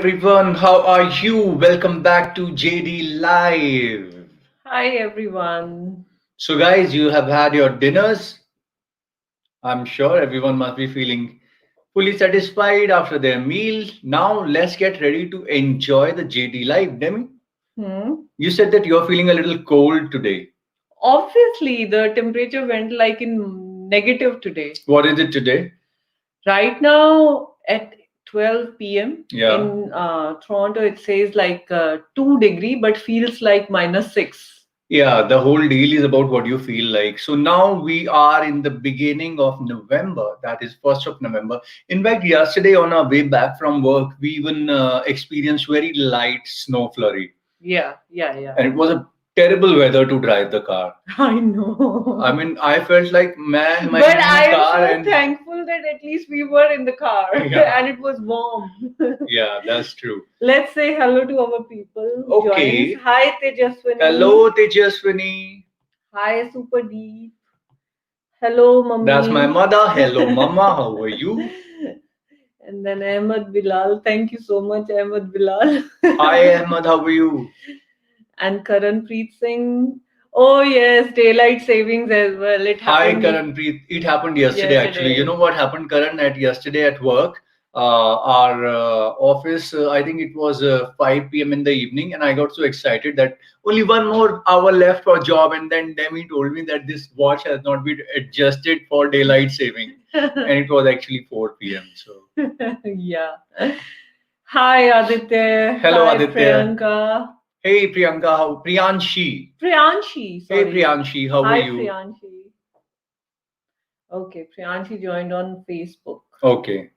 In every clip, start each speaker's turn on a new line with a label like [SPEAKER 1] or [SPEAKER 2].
[SPEAKER 1] everyone, how are you? Welcome back to JD Live.
[SPEAKER 2] Hi everyone.
[SPEAKER 1] So, guys, you have had your dinners. I'm sure everyone must be feeling fully satisfied after their meal. Now, let's get ready to enjoy the JD Live. Demi,
[SPEAKER 2] Hmm.
[SPEAKER 1] you said that you're feeling a little cold today.
[SPEAKER 2] Obviously, the temperature went like in negative today.
[SPEAKER 1] What is it today?
[SPEAKER 2] Right now at 12 p.m.
[SPEAKER 1] Yeah.
[SPEAKER 2] in Toronto, it says like 2 degree, but feels like -6.
[SPEAKER 1] Yeah, the whole deal is about what you feel like. So now we are in the beginning of November, that is 1st of November. In fact, yesterday on our way back from work, we even experienced very light snow flurry.
[SPEAKER 2] Yeah.
[SPEAKER 1] And it was a terrible weather to drive the car.
[SPEAKER 2] I know.
[SPEAKER 1] I mean, I felt like, man, my
[SPEAKER 2] But
[SPEAKER 1] new
[SPEAKER 2] I am
[SPEAKER 1] car
[SPEAKER 2] so
[SPEAKER 1] and
[SPEAKER 2] thankful that at least we were in the car
[SPEAKER 1] yeah,
[SPEAKER 2] and it was warm.
[SPEAKER 1] yeah, that's true.
[SPEAKER 2] Let's say hello to our people who
[SPEAKER 1] Okay.
[SPEAKER 2] joins. Hi Tejaswini.
[SPEAKER 1] Hello, Tejaswini.
[SPEAKER 2] Hi Super Deep. Hello
[SPEAKER 1] That's my
[SPEAKER 2] Mummy.
[SPEAKER 1] mother. Hello, mama. How are you?
[SPEAKER 2] And then Ahmed Bilal. Thank you so much, Ahmed Bilal.
[SPEAKER 1] Hi, Ahmad. How are you?
[SPEAKER 2] And Karan Preet Singh. Oh yes, daylight savings as well. It
[SPEAKER 1] Hi,
[SPEAKER 2] happened
[SPEAKER 1] Karan Preet. It happened yesterday, actually. You
[SPEAKER 2] yesterday.
[SPEAKER 1] know what happened, Karan, at yesterday at work? Our office, I think it was 5 p.m. in the evening, and I got so excited that only one more hour left for job. And then Demi told me that this watch has not been adjusted for daylight saving, and it was actually 4 p.m. So,
[SPEAKER 2] Yeah. Hi Aditya.
[SPEAKER 1] hello,
[SPEAKER 2] Hi
[SPEAKER 1] Aditya.
[SPEAKER 2] Priyanka.
[SPEAKER 1] Hey, Priyanka. How? Priyanshi.
[SPEAKER 2] Priyanshi,
[SPEAKER 1] Hey,
[SPEAKER 2] sorry.
[SPEAKER 1] Priyanshi. How are
[SPEAKER 2] Hi
[SPEAKER 1] you?
[SPEAKER 2] Priyanshi. Okay, Priyanshi joined on Facebook.
[SPEAKER 1] Okay.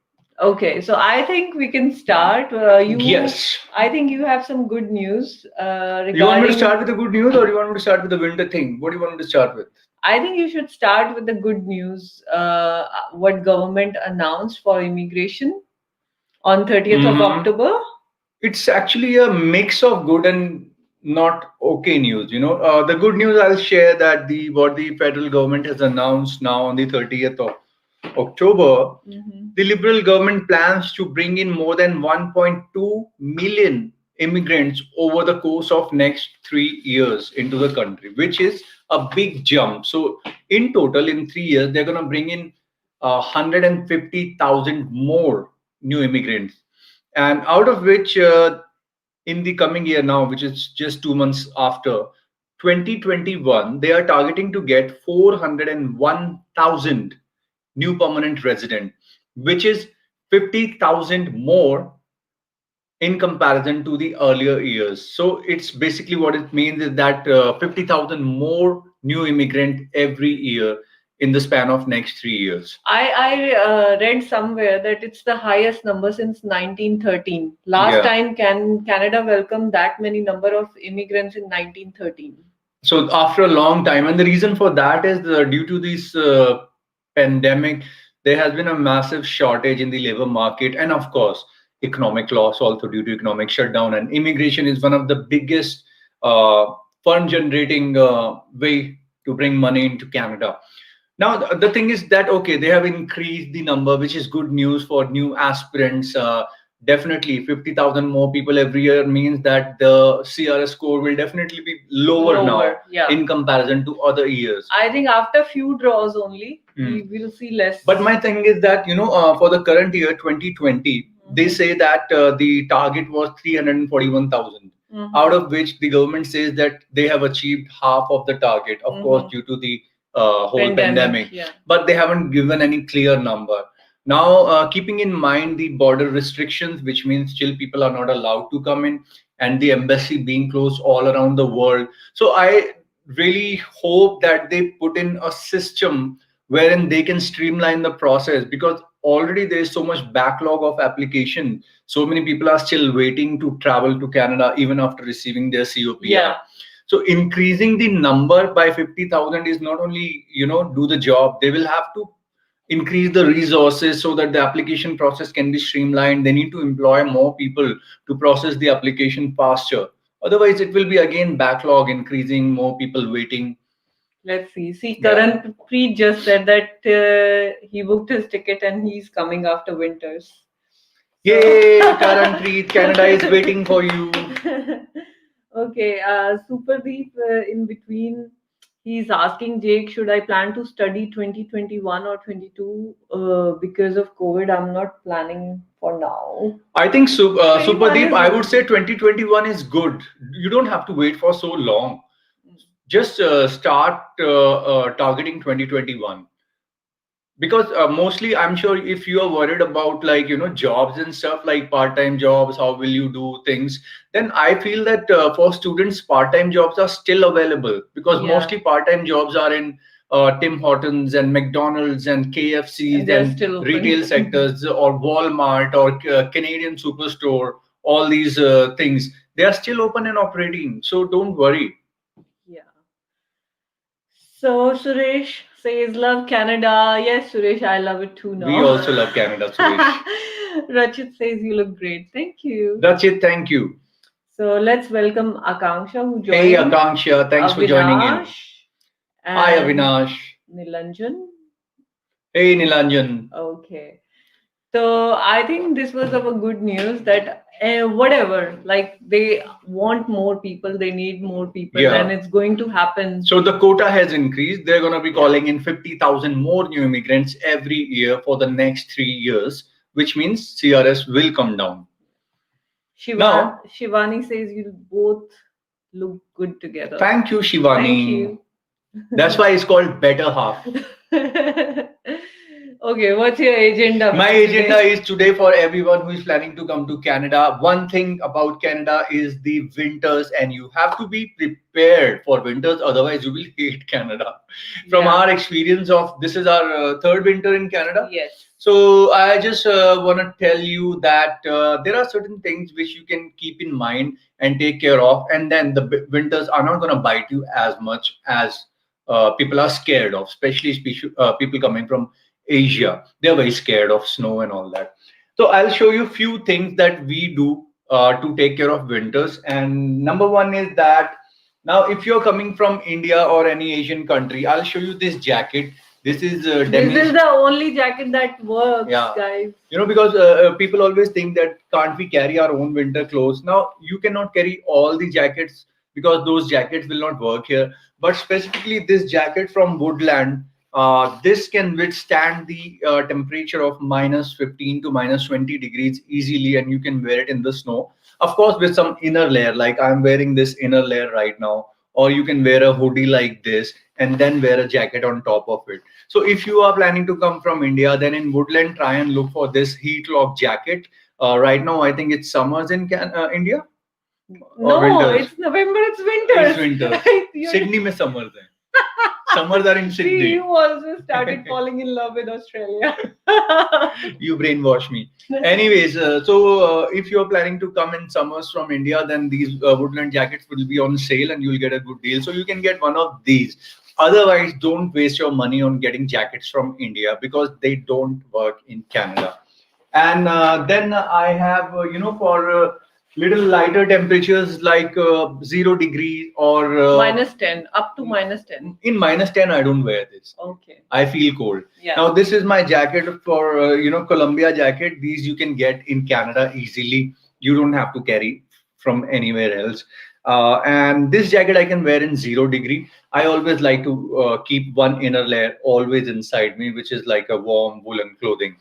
[SPEAKER 2] Okay, so I think we can start.
[SPEAKER 1] Yes.
[SPEAKER 2] I think you have some good news
[SPEAKER 1] You want me to
[SPEAKER 2] regarding.
[SPEAKER 1] start with the good news or you want me to start with the winter thing? What do you want me to start with?
[SPEAKER 2] I think you should start with the good news. What government announced for immigration on 30th of
[SPEAKER 1] Hmm.
[SPEAKER 2] October.
[SPEAKER 1] It's actually a mix of good and not okay news. The good news I'll share that the what the federal government has announced now on the 30th of October,
[SPEAKER 2] Mhm.
[SPEAKER 1] the Liberal government plans to bring in more than 1.2 million immigrants over the course of next 3 years into the country, which is a big jump. So in total, in 3 years, they're going to bring in 150,000 more new immigrants, and out of which in the coming year now, which is just 2 months after 2021, they are targeting to get 401,000 new permanent resident, which is 50,000 more in comparison to the earlier years. So it's basically what it means is that 50,000 more new immigrant every year in the span of next 3 years.
[SPEAKER 2] I read somewhere that it's the highest number since 1913. Last
[SPEAKER 1] Yeah.
[SPEAKER 2] time Canada welcomed that many number of immigrants in 1913.
[SPEAKER 1] So after a long time, and the reason for that is due to this pandemic, there has been a massive shortage in the labor market, and of course, economic loss also due to economic shutdown. And immigration is one of the biggest uh, fund-generating way to bring money into Canada. Now, the thing is that, okay, they have increased the number, which is good news for new aspirants. Definitely, 50,000 more people every year means that the CRS score will definitely be lower now
[SPEAKER 2] Yeah.
[SPEAKER 1] in comparison to other years.
[SPEAKER 2] I think after few draws only, we
[SPEAKER 1] Hmm.
[SPEAKER 2] will see less.
[SPEAKER 1] But my thing is that, for the current year, 2020, they say that the target was 341,000, out of which the government says that they have achieved half of the target, of course, due to the whole pandemic.
[SPEAKER 2] Yeah.
[SPEAKER 1] But they haven't given any clear number. Now, keeping in mind the border restrictions, which means still people are not allowed to come in, and the embassy being closed all around the world. So I really hope that they put in a system wherein they can streamline the process, because already there is so much backlog of application. So many people are still waiting to travel to Canada even after receiving their COPR.
[SPEAKER 2] Yeah.
[SPEAKER 1] So increasing the number by 50,000 is not only, do the job, they will have to increase the resources so that the application process can be streamlined. They need to employ more people to process the application faster. Otherwise, it will be again backlog, increasing more people waiting.
[SPEAKER 2] Let's see. See,
[SPEAKER 1] Yeah.
[SPEAKER 2] Karan Preet just said that he booked his ticket and he's coming after winters.
[SPEAKER 1] Yay, Karanpreet, Canada is waiting for you.
[SPEAKER 2] Okay, Superdeep, in between, he's asking Jake, should I plan to study 2021 or 22? Because of COVID, I'm not planning for now.
[SPEAKER 1] I think
[SPEAKER 2] 21
[SPEAKER 1] Superdeep,
[SPEAKER 2] is
[SPEAKER 1] I would say
[SPEAKER 2] okay.
[SPEAKER 1] 2021 is good. You don't have to wait for so long. Just start targeting 2021, because mostly I'm sure if you are worried about, like, jobs and stuff, like part-time jobs, how will you do things, then I feel that for students part-time jobs are still available, because
[SPEAKER 2] Yeah,
[SPEAKER 1] mostly part-time jobs are in Tim Hortons and McDonald's and
[SPEAKER 2] and
[SPEAKER 1] KFC's
[SPEAKER 2] they're
[SPEAKER 1] and
[SPEAKER 2] still
[SPEAKER 1] retail
[SPEAKER 2] open.
[SPEAKER 1] sectors, or Walmart, or Canadian Superstore. All these things, they are still open and operating, so don't worry.
[SPEAKER 2] Yeah. So Suresh says, love Canada. Yes, Suresh, I love it too
[SPEAKER 1] We
[SPEAKER 2] now.
[SPEAKER 1] also love Canada, Suresh.
[SPEAKER 2] Rachit says, you look great. Thank you.
[SPEAKER 1] That's it. Thank you.
[SPEAKER 2] So let's welcome Akanksha who
[SPEAKER 1] Hey,
[SPEAKER 2] joined,
[SPEAKER 1] Akanksha, thanks for joining in.
[SPEAKER 2] Avinash
[SPEAKER 1] Hi,
[SPEAKER 2] and
[SPEAKER 1] Avinash.
[SPEAKER 2] Nilanjan.
[SPEAKER 1] Hey, Nilanjan.
[SPEAKER 2] Okay. So I think this was of a good news that whatever, like they want more people, they need more people, and
[SPEAKER 1] Yeah.
[SPEAKER 2] it's going to happen.
[SPEAKER 1] So the quota has increased. They're going to be
[SPEAKER 2] Yeah.
[SPEAKER 1] calling in 50,000 more new immigrants every year for the next 3 years, which means CRS will come down. Now,
[SPEAKER 2] Shivani says you both look good together.
[SPEAKER 1] thank you,
[SPEAKER 2] Thank
[SPEAKER 1] Shivani.
[SPEAKER 2] you.
[SPEAKER 1] That's why it's called Better Half.
[SPEAKER 2] Okay, what's your agenda
[SPEAKER 1] My
[SPEAKER 2] today?
[SPEAKER 1] agenda is today for everyone who is planning to come to Canada. One thing about Canada is the winters, and you have to be prepared for winters, otherwise, you will hate Canada. From
[SPEAKER 2] Yeah.
[SPEAKER 1] our experience of this is our third winter in Canada.
[SPEAKER 2] Yes.
[SPEAKER 1] So I just want to tell you that there are certain things which you can keep in mind and take care of, and then the winters are not going to bite you as much as people are scared of, especially people coming from Asia. They're very scared of snow and all that. So I'll show you few things that we do to take care of winters. And number one is that now, if you're coming from India or any Asian country, I'll show you this jacket. This is Demi.
[SPEAKER 2] This is the only jacket that works,
[SPEAKER 1] Yeah.
[SPEAKER 2] guys.
[SPEAKER 1] Because people always think that can't we carry our own winter clothes? Now, you cannot carry all the jackets because those jackets will not work here. But specifically, this jacket from Woodland, this can withstand the temperature of minus 15 to minus 20 degrees easily, and you can wear it in the snow. Of course, with some inner layer, like I'm wearing this inner layer right now, or you can wear a hoodie like this and then wear a jacket on top of it. So if you are planning to come from India, then in Woodland, try and look for this heat lock jacket. Right now, I think it's summers in India or
[SPEAKER 2] No,
[SPEAKER 1] winters.
[SPEAKER 2] it's November, it's winters.
[SPEAKER 1] It's winters.
[SPEAKER 2] You're-
[SPEAKER 1] Sydney में summers है. Summers are in
[SPEAKER 2] See,
[SPEAKER 1] Sydney.
[SPEAKER 2] you also started falling in love with Australia.
[SPEAKER 1] You brainwash me. Anyways, if you're planning to come in summers from India, then these Woodland jackets will be on sale and you'll get a good deal. So you can get one of these. Otherwise, don't waste your money on getting jackets from India because they don't work in Canada. And then I have, for little lighter temperatures like 0 degrees or
[SPEAKER 2] minus 10, up to minus 10.
[SPEAKER 1] in minus 10, I don't wear this.
[SPEAKER 2] Okay.
[SPEAKER 1] I feel cold.
[SPEAKER 2] Yeah.
[SPEAKER 1] Now, this is my jacket for, Columbia jacket. These you can get in Canada easily. You don't have to carry from anywhere else. And this jacket I can wear in 0 degree. I always like to keep one inner layer always inside me, which is like a warm woolen clothing.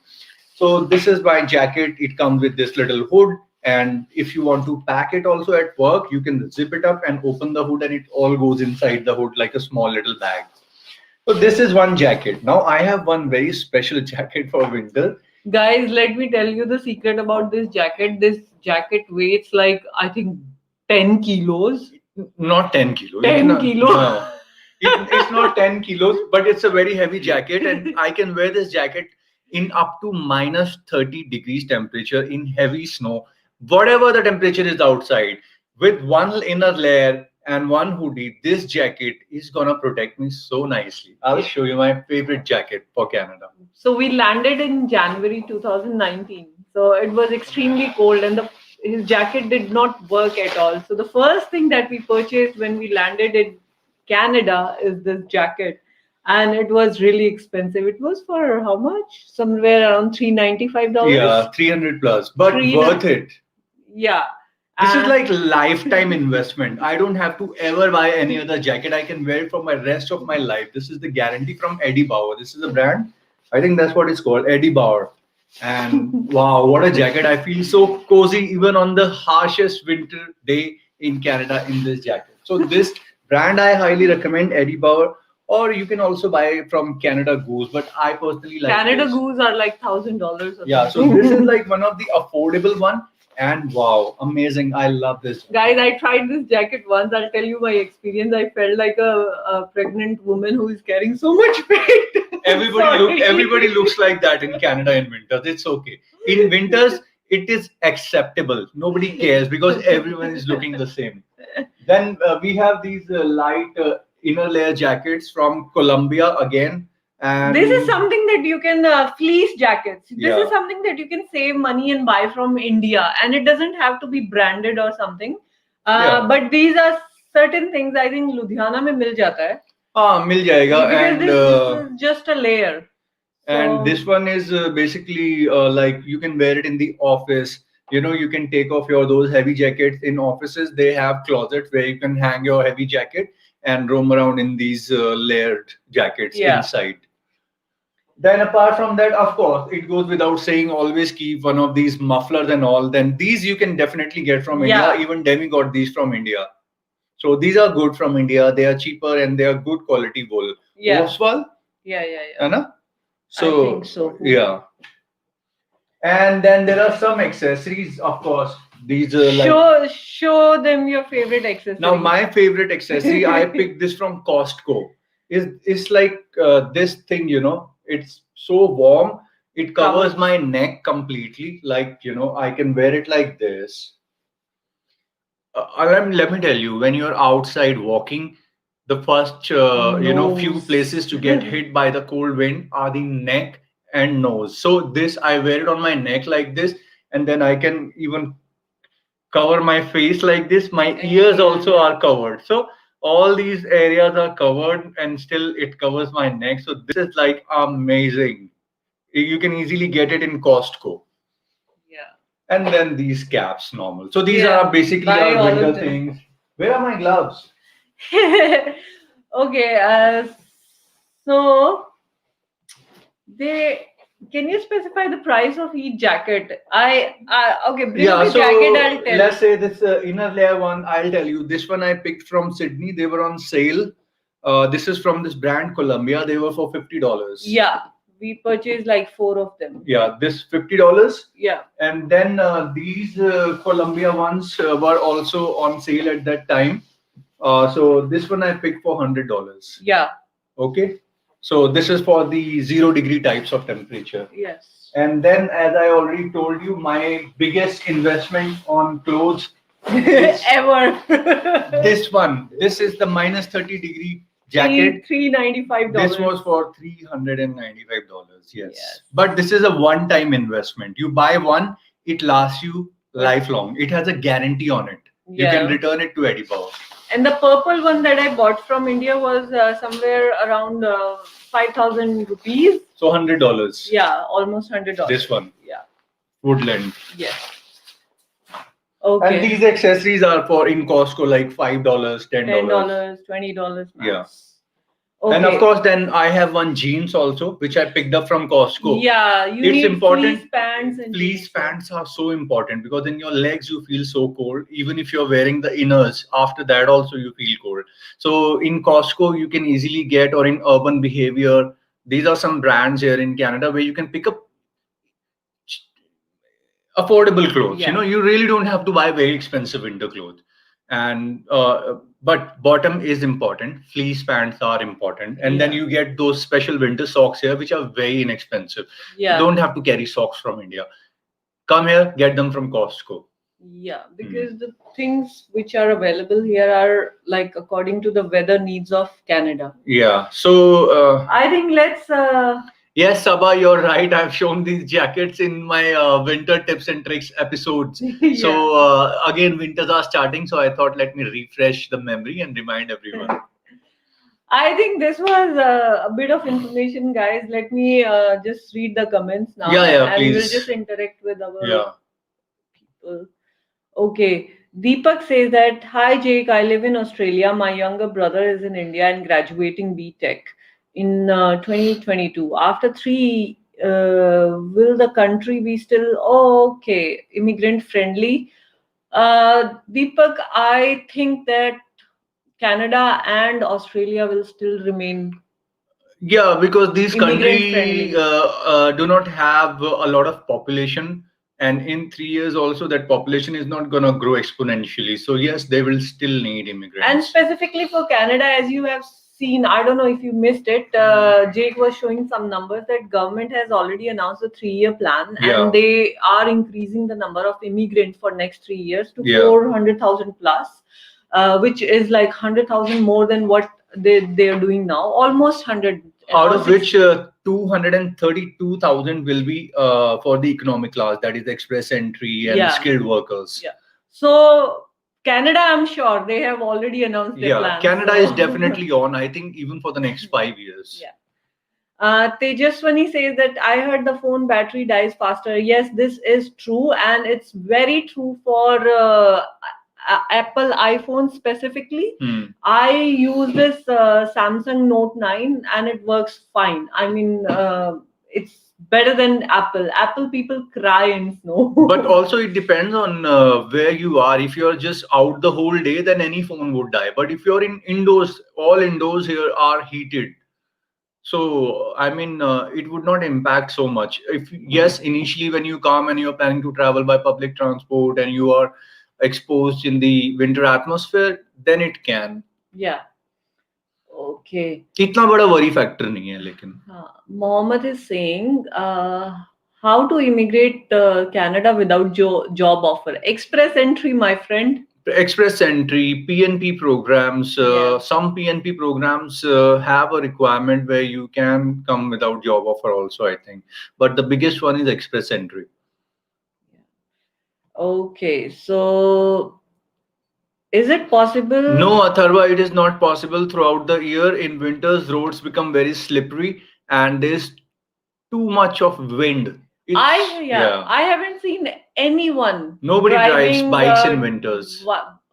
[SPEAKER 1] So this is my jacket. It comes with this little hood. And if you want to pack it also at work, you can zip it up and open the hood and it all goes inside the hood like a small little bag. So this is one jacket. Now I have one very special jacket for winter.
[SPEAKER 2] Guys, let me tell you the secret about this jacket. This jacket weighs like, I think, 10 kilos.
[SPEAKER 1] Not 10 kilos.
[SPEAKER 2] 10 kilos.
[SPEAKER 1] No. It's not 10 kilos, but it's a very heavy jacket, and I can wear this jacket in up to minus 30 degrees temperature in heavy snow, whatever the temperature is outside. With one inner layer and one hoodie, this jacket is gonna protect me so nicely. I'll show you my favorite jacket for Canada.
[SPEAKER 2] So we landed in January 2019. So it was extremely cold and his jacket did not work at all. So the first thing that we purchased when we landed in Canada is this jacket. and it was really expensive. It was for how much? Somewhere around $395.
[SPEAKER 1] Yeah, 300 plus, but
[SPEAKER 2] Three,
[SPEAKER 1] worth it.
[SPEAKER 2] yeah.
[SPEAKER 1] This is
[SPEAKER 2] And
[SPEAKER 1] like lifetime investment. I don't have to ever buy any other jacket. I can wear it for my rest of my life. This is the guarantee from Eddie Bauer. This is a brand. I think that's what it's called, Eddie Bauer. And wow, what a jacket. I feel so cozy even on the harshest winter day in Canada in this jacket. So this brand I highly recommend, Eddie Bauer, or you can also buy it from Canada Goose, but I personally like
[SPEAKER 2] Canada
[SPEAKER 1] this.
[SPEAKER 2] Goose are like $1,000 or
[SPEAKER 1] Yeah, so
[SPEAKER 2] something.
[SPEAKER 1] this is like one of the affordable one, and wow, amazing. I love this.
[SPEAKER 2] Guys, I tried this jacket once. I'll tell you my experience. I felt like a pregnant woman who is carrying so much weight.
[SPEAKER 1] Everybody
[SPEAKER 2] Sorry.
[SPEAKER 1] looks like that in Canada in winters. It's okay. In winters, it is acceptable. Nobody cares because everyone is looking the same. Then we have these light inner layer jackets from Colombia again, and
[SPEAKER 2] This is something that you can fleece jackets. This
[SPEAKER 1] yeah,
[SPEAKER 2] is something that you can save money and buy from India, and it doesn't have to be branded or something.
[SPEAKER 1] yeah.
[SPEAKER 2] But these are certain things I think Ludhiana में मिल जाता है
[SPEAKER 1] हाँ मिल जाएगा
[SPEAKER 2] because
[SPEAKER 1] and
[SPEAKER 2] this is just a layer.
[SPEAKER 1] and
[SPEAKER 2] So
[SPEAKER 1] this one is basically like you can wear it in the office. You know, you can take off your those heavy jackets in offices. They have closets where you can hang your heavy jacket and roam around in these layered jackets
[SPEAKER 2] yeah,
[SPEAKER 1] inside. Then apart from that, of course, it goes without saying, always keep one of these mufflers and all. Then these you can definitely get from India.
[SPEAKER 2] yeah,
[SPEAKER 1] Even Demi got these from India. So these are good from India. They are cheaper and they are good quality wool.
[SPEAKER 2] yeah,
[SPEAKER 1] Wolfswall,
[SPEAKER 2] yeah.
[SPEAKER 1] है ना?
[SPEAKER 2] I think
[SPEAKER 1] So
[SPEAKER 2] so.
[SPEAKER 1] yeah. And then there are some accessories, of course. These are like
[SPEAKER 2] Show them your favorite accessory.
[SPEAKER 1] now my favorite accessory. I picked this from Costco. Is like this thing, you know. It's so warm. It covers my neck completely. Like you know, I can wear it like this. Let me tell you, when you're outside walking, the first few
[SPEAKER 2] Nose.
[SPEAKER 1] places to get hit by the cold wind are the neck and nose. So this I wear it on my neck like this, and then I can even cover my face like this. My ears also are covered. So all these areas are covered, and still it covers my neck. So this is like amazing. You can easily get it in Costco.
[SPEAKER 2] Yeah.
[SPEAKER 1] And then these caps normal. So these
[SPEAKER 2] Yeah,
[SPEAKER 1] are basically
[SPEAKER 2] buy
[SPEAKER 1] our
[SPEAKER 2] all
[SPEAKER 1] winter
[SPEAKER 2] of them.
[SPEAKER 1] things. Where are my gloves?
[SPEAKER 2] Okay, so they can you specify the price of each jacket? I okay, bring
[SPEAKER 1] Yeah,
[SPEAKER 2] the
[SPEAKER 1] so
[SPEAKER 2] jacket. I'll tell.
[SPEAKER 1] let's say this inner layer one, I'll tell you. This one I picked from Sydney. They were on sale. This is from this brand Columbia. They were for $50.
[SPEAKER 2] Yeah, we purchased like four of them.
[SPEAKER 1] Yeah, this $50.
[SPEAKER 2] Yeah,
[SPEAKER 1] And then these Columbia ones were also on sale at that time. So this one I picked for $100.
[SPEAKER 2] yeah,
[SPEAKER 1] Okay. So this is for the 0 degree types of temperature.
[SPEAKER 2] yes.
[SPEAKER 1] And then, as I already told you, my biggest investment on clothes is
[SPEAKER 2] Ever.
[SPEAKER 1] this one. This is the minus 30-degree jacket.
[SPEAKER 2] $395.
[SPEAKER 1] This was for $395. Yes.
[SPEAKER 2] Yes.
[SPEAKER 1] But this is a one-time investment. You buy one, it lasts you lifelong. It has a guarantee on it. You can
[SPEAKER 2] Yeah.
[SPEAKER 1] return it to Eddie Bauer.
[SPEAKER 2] And the purple one that I bought from India was somewhere around 5,000 rupees.
[SPEAKER 1] So $100.
[SPEAKER 2] Yeah, almost $100.
[SPEAKER 1] This one.
[SPEAKER 2] Yeah.
[SPEAKER 1] Woodland.
[SPEAKER 2] Yes.
[SPEAKER 1] And
[SPEAKER 2] Okay.
[SPEAKER 1] these accessories are for in Costco like $5, $10.
[SPEAKER 2] $10, $20 max.
[SPEAKER 1] Yeah.
[SPEAKER 2] Okay.
[SPEAKER 1] And of course, then I have one jeans also, which I picked up from Costco.
[SPEAKER 2] Yeah, you
[SPEAKER 1] It's
[SPEAKER 2] need
[SPEAKER 1] important.
[SPEAKER 2] fleece pants and
[SPEAKER 1] Fleece
[SPEAKER 2] jeans.
[SPEAKER 1] pants are so important because in your legs you feel so cold. Even if you're wearing the inners, after that also you feel cold. So in Costco, you can easily get, or in Urban Behavior, these are some brands here in Canada where you can pick up affordable clothes.
[SPEAKER 2] Yeah.
[SPEAKER 1] You know, you really don't have to buy very expensive winter clothes. And but bottom is important. Fleece pants are important, and then
[SPEAKER 2] Yeah.
[SPEAKER 1] you get those special winter socks here, which are very inexpensive.
[SPEAKER 2] Yeah.
[SPEAKER 1] You don't have to carry socks from India. Come here, get them from Costco.
[SPEAKER 2] Yeah, because the things which are available here are like according to the weather needs of Canada.
[SPEAKER 1] Yeah. So
[SPEAKER 2] I think let's
[SPEAKER 1] yes, Sabha, you're right. I've shown these jackets in my winter tips and tricks episodes.
[SPEAKER 2] Yeah.
[SPEAKER 1] So again, winters are starting, so I thought let me refresh the memory and remind everyone.
[SPEAKER 2] I think this was a bit of information, guys. Let me just read the comments now,
[SPEAKER 1] Yeah, yeah,
[SPEAKER 2] and we'll
[SPEAKER 1] please.
[SPEAKER 2] just interact with our
[SPEAKER 1] Yeah.
[SPEAKER 2] people. Okay. Deepak says that, hi Jake, I live in Australia. My younger brother is in India and graduating BTech in 2022. After three, will the country be still okay, immigrant friendly? Deepak, I think that Canada and Australia will still remain
[SPEAKER 1] Yeah, because these
[SPEAKER 2] immigrant
[SPEAKER 1] country
[SPEAKER 2] friendly.
[SPEAKER 1] do not have a lot of population, and in 3 years also that population is not gonna grow exponentially. So yes, they will still need
[SPEAKER 2] And
[SPEAKER 1] immigrants.
[SPEAKER 2] specifically for Canada, as you have seen, I don't know if you missed it. Jake was showing some numbers that government has already announced a 3-year plan,
[SPEAKER 1] Yeah.
[SPEAKER 2] and they are increasing the number of immigrants for next 3 years to
[SPEAKER 1] Yeah.
[SPEAKER 2] 400,000 plus, which is like 100,000 more than what they are doing now, almost 100.
[SPEAKER 1] Out
[SPEAKER 2] or
[SPEAKER 1] of
[SPEAKER 2] six-
[SPEAKER 1] which 232,000 will be for the economic class, that is express entry and
[SPEAKER 2] Yeah.
[SPEAKER 1] skilled workers.
[SPEAKER 2] Yeah. So Canada, I'm sure they have already announced their
[SPEAKER 1] Yeah,
[SPEAKER 2] plans.
[SPEAKER 1] Canada is
[SPEAKER 2] so-
[SPEAKER 1] definitely on, I think, even for the next 5 years.
[SPEAKER 2] Yeah. Tejaswani says that I heard the phone battery dies faster. Yes, this is true, and it's very true for Apple iPhone specifically.
[SPEAKER 1] Hmm.
[SPEAKER 2] I use this Samsung Note 9 and it works fine. I mean, it's better than Apple. Apple people cry in snow.
[SPEAKER 1] But also it depends on where you are. If you're just out the whole day, then any phone would die. But if you're in indoors, all indoors here are heated. So I mean, it would not impact so much. If yes, initially when you come and you're planning to travel by public transport and you are exposed in the winter atmosphere, then it can.
[SPEAKER 2] Yeah. Okay.
[SPEAKER 1] इतना बड़ा worry factor नहीं है लेकिन.
[SPEAKER 2] Mohammed is saying, how to immigrate Canada without job offer? Express entry, my friend.
[SPEAKER 1] Express entry, PNP programs.
[SPEAKER 2] Yeah.
[SPEAKER 1] Some PNP programs have a requirement where you can come without job offer also, I think. But the biggest one is express entry.
[SPEAKER 2] Okay, so is it possible?
[SPEAKER 1] No, Atharva, it is not possible throughout the year. In winters, roads become very slippery and there's too much of wind.
[SPEAKER 2] I haven't seen anyone
[SPEAKER 1] Nobody drives
[SPEAKER 2] driving
[SPEAKER 1] bikes in winters.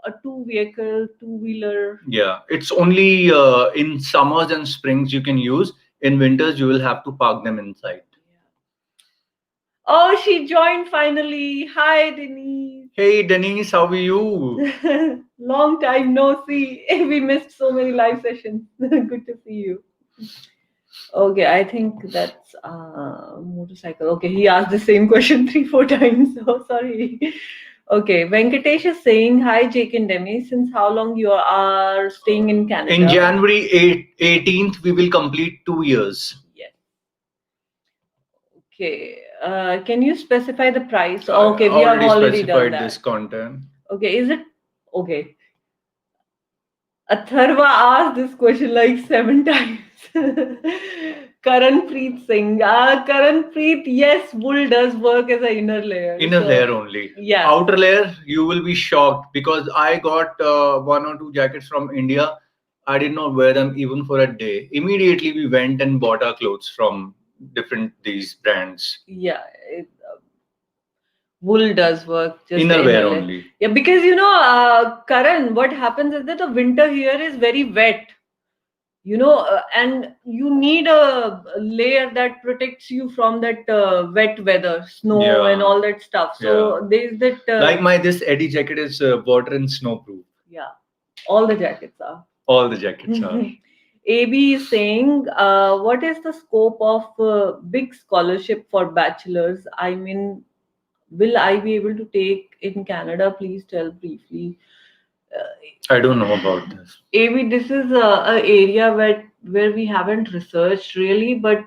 [SPEAKER 2] a two-wheeler.
[SPEAKER 1] Yeah, it's only in summers and springs you can use. In winters, you will have to park them inside.
[SPEAKER 2] Oh, she joined finally. Hi, Denise.
[SPEAKER 1] Hey, Denise, how are you?
[SPEAKER 2] Long time no see. We missed so many live sessions. Good to see you. Okay, I think that's motorcycle. Okay, he asked the same question 3-4 times. So sorry. Okay, Venkatesh is saying, hi Jake and Demi. Since how long you are staying in Canada?
[SPEAKER 1] In January 18th, we will complete 2 years.
[SPEAKER 2] Yes. Okay. Can you specify the price?
[SPEAKER 1] I
[SPEAKER 2] Okay, we have already done
[SPEAKER 1] specified
[SPEAKER 2] that.
[SPEAKER 1] this content.
[SPEAKER 2] Okay, is it okay? Atharva asked this question like 7 times. Karanpreet Singh. Karanpreet, yes, wool does work as an inner layer.
[SPEAKER 1] Inner layer only.
[SPEAKER 2] Yeah.
[SPEAKER 1] Outer layer, you will be shocked because I got 1 or 2 jackets from India. I did not wear them even for a day. Immediately, we went and bought our clothes from different these brands.
[SPEAKER 2] Yeah. Wool does work. Just
[SPEAKER 1] Inner
[SPEAKER 2] the
[SPEAKER 1] wear
[SPEAKER 2] layer.
[SPEAKER 1] only.
[SPEAKER 2] Yeah, because Karan, what happens is that the winter here is very wet. And you need a layer that protects you from that wet weather, snow,
[SPEAKER 1] Yeah.
[SPEAKER 2] and all that stuff. So there's that.
[SPEAKER 1] Like my this Eddie jacket is water and snow proof.
[SPEAKER 2] Yeah, all the jackets are.
[SPEAKER 1] All the jackets are.
[SPEAKER 2] AB is saying, what is the scope of big scholarship for bachelors? I mean, will I be able to take in Canada? Please tell briefly.
[SPEAKER 1] I don't know about this.
[SPEAKER 2] AB, this is a area where we haven't researched really, but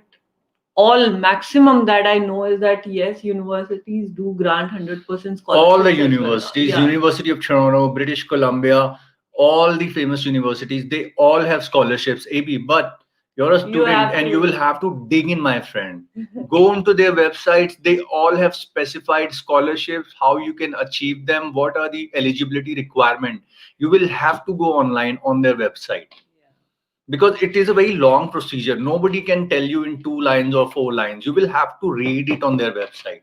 [SPEAKER 2] all maximum that I know is that yes, universities do grant 100% scholarships.
[SPEAKER 1] All the
[SPEAKER 2] as well.
[SPEAKER 1] universities,
[SPEAKER 2] Yeah.
[SPEAKER 1] University of Toronto, British Columbia, all the famous universities, they all have scholarships, AB. But you're a student and you will have to dig in, my friend. Go onto their websites. They all have specified scholarships, how you can achieve them, what are the eligibility requirement. You will have to go online on their website. because it is a very long procedure. Nobody can tell you in 2 lines or 4 lines. You will have to read it on their website.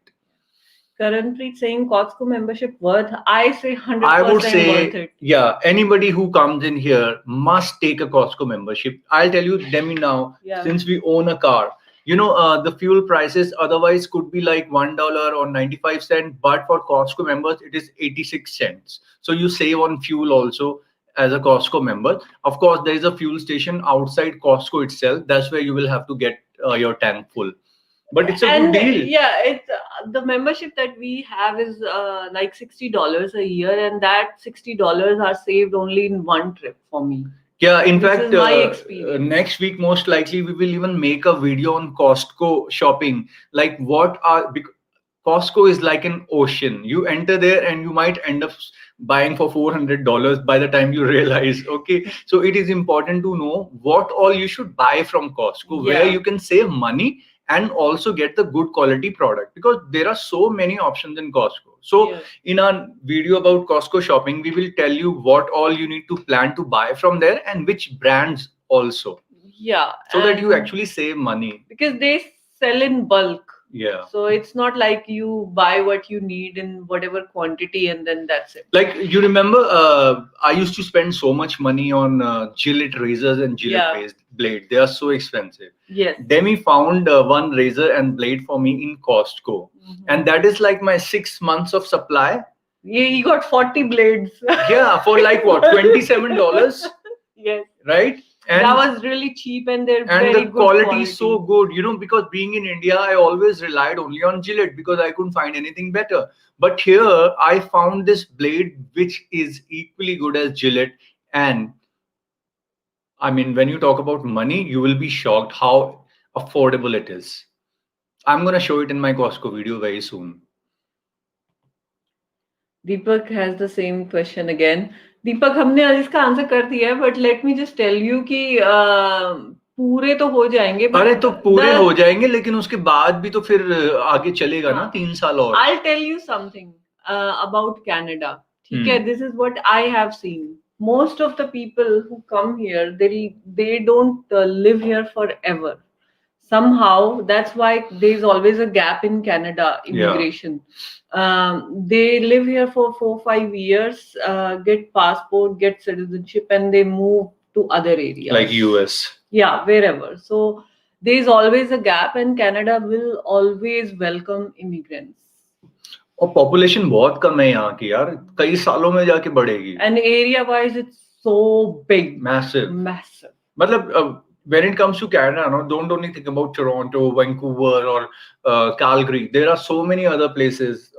[SPEAKER 2] Karanpreet saying Costco membership worth. I say
[SPEAKER 1] I would
[SPEAKER 2] 100% worth
[SPEAKER 1] say,
[SPEAKER 2] it.
[SPEAKER 1] yeah, anybody who comes in here must take a Costco membership. I'll tell you, Demi, now,
[SPEAKER 2] Yeah.
[SPEAKER 1] since we own a car, the fuel prices otherwise could be like $1 or 95 cents, but for Costco members, it is 86 cents. So you save on fuel also as a Costco member. Of course, there is a fuel station outside Costco itself. That's where you will have to get your tank full. But it's a good
[SPEAKER 2] And
[SPEAKER 1] deal.
[SPEAKER 2] yeah, it's the membership that we have is like $60 a year, and that $60 are saved only in one trip for me.
[SPEAKER 1] Yeah, in
[SPEAKER 2] This
[SPEAKER 1] fact,
[SPEAKER 2] is my experience.
[SPEAKER 1] next week, most likely, we will even make a video on Costco shopping. Like, Costco is like an ocean. You enter there and you might end up buying for $400 by the time you realize. Okay, so it is important to know what all you should buy from Costco, where
[SPEAKER 2] Yeah.
[SPEAKER 1] you can save money and also get the good quality product, because there are so many options in Costco. So
[SPEAKER 2] Yes.
[SPEAKER 1] in our video about Costco shopping, we will tell you what all you need to plan to buy from there and which brands also,
[SPEAKER 2] Yeah,
[SPEAKER 1] so that you
[SPEAKER 2] and
[SPEAKER 1] actually save money.
[SPEAKER 2] because they sell in bulk.
[SPEAKER 1] Yeah.
[SPEAKER 2] So it's not like you buy what you need in whatever quantity and then that's it.
[SPEAKER 1] Like, you remember, I used to spend so much money on Gillette razors and Gillette
[SPEAKER 2] Yeah.
[SPEAKER 1] based blade. They are so expensive.
[SPEAKER 2] Yes.
[SPEAKER 1] Demi found one razor and blade for me in Costco, and that is like my 6 months of supply.
[SPEAKER 2] He got 40 blades.
[SPEAKER 1] Yeah, for like what, $27,
[SPEAKER 2] Yes.
[SPEAKER 1] right?
[SPEAKER 2] That
[SPEAKER 1] And
[SPEAKER 2] was really cheap and they're
[SPEAKER 1] and
[SPEAKER 2] very
[SPEAKER 1] the
[SPEAKER 2] good
[SPEAKER 1] quality is so good, because being in India, I always relied only on Gillette because I couldn't find anything better. But here I found this blade which is equally good as Gillette. And I mean, when you talk about money, you will be shocked how affordable it is. I'm going to show it in my Costco video very soon.
[SPEAKER 2] Deepak has the same question again. Deepak, हमने आज इसका answer कर दिया है, but let me just tell you कि पूरे तो हो जाएंगे, but
[SPEAKER 1] अरे तो पूरे हो
[SPEAKER 2] the
[SPEAKER 1] जाएंगे, लेकिन उसके बाद भी तो फिर आगे चलेगा ना
[SPEAKER 2] हाँ,
[SPEAKER 1] 3 साल और.
[SPEAKER 2] I'll tell you something about Canada. ठीक है, this is what I have seen. Most of the people who come here, they don't live here forever. Somehow, that's why there's always a gap in Canada immigration. They live here for 4 5 years, get passport, get citizenship, and they move to other areas
[SPEAKER 1] like US.
[SPEAKER 2] Yeah, wherever. So there's always a gap, and Canada will always welcome immigrants.
[SPEAKER 1] और population बहुत कम है यहाँ की यार, कई सालों में जाके बढ़ेगी.
[SPEAKER 2] And area wise, it's so big.
[SPEAKER 1] Massive.
[SPEAKER 2] Massive.
[SPEAKER 1] मतलब when it comes to Canada, no, don't only think about Toronto, Vancouver, or Calgary. There are so many other places.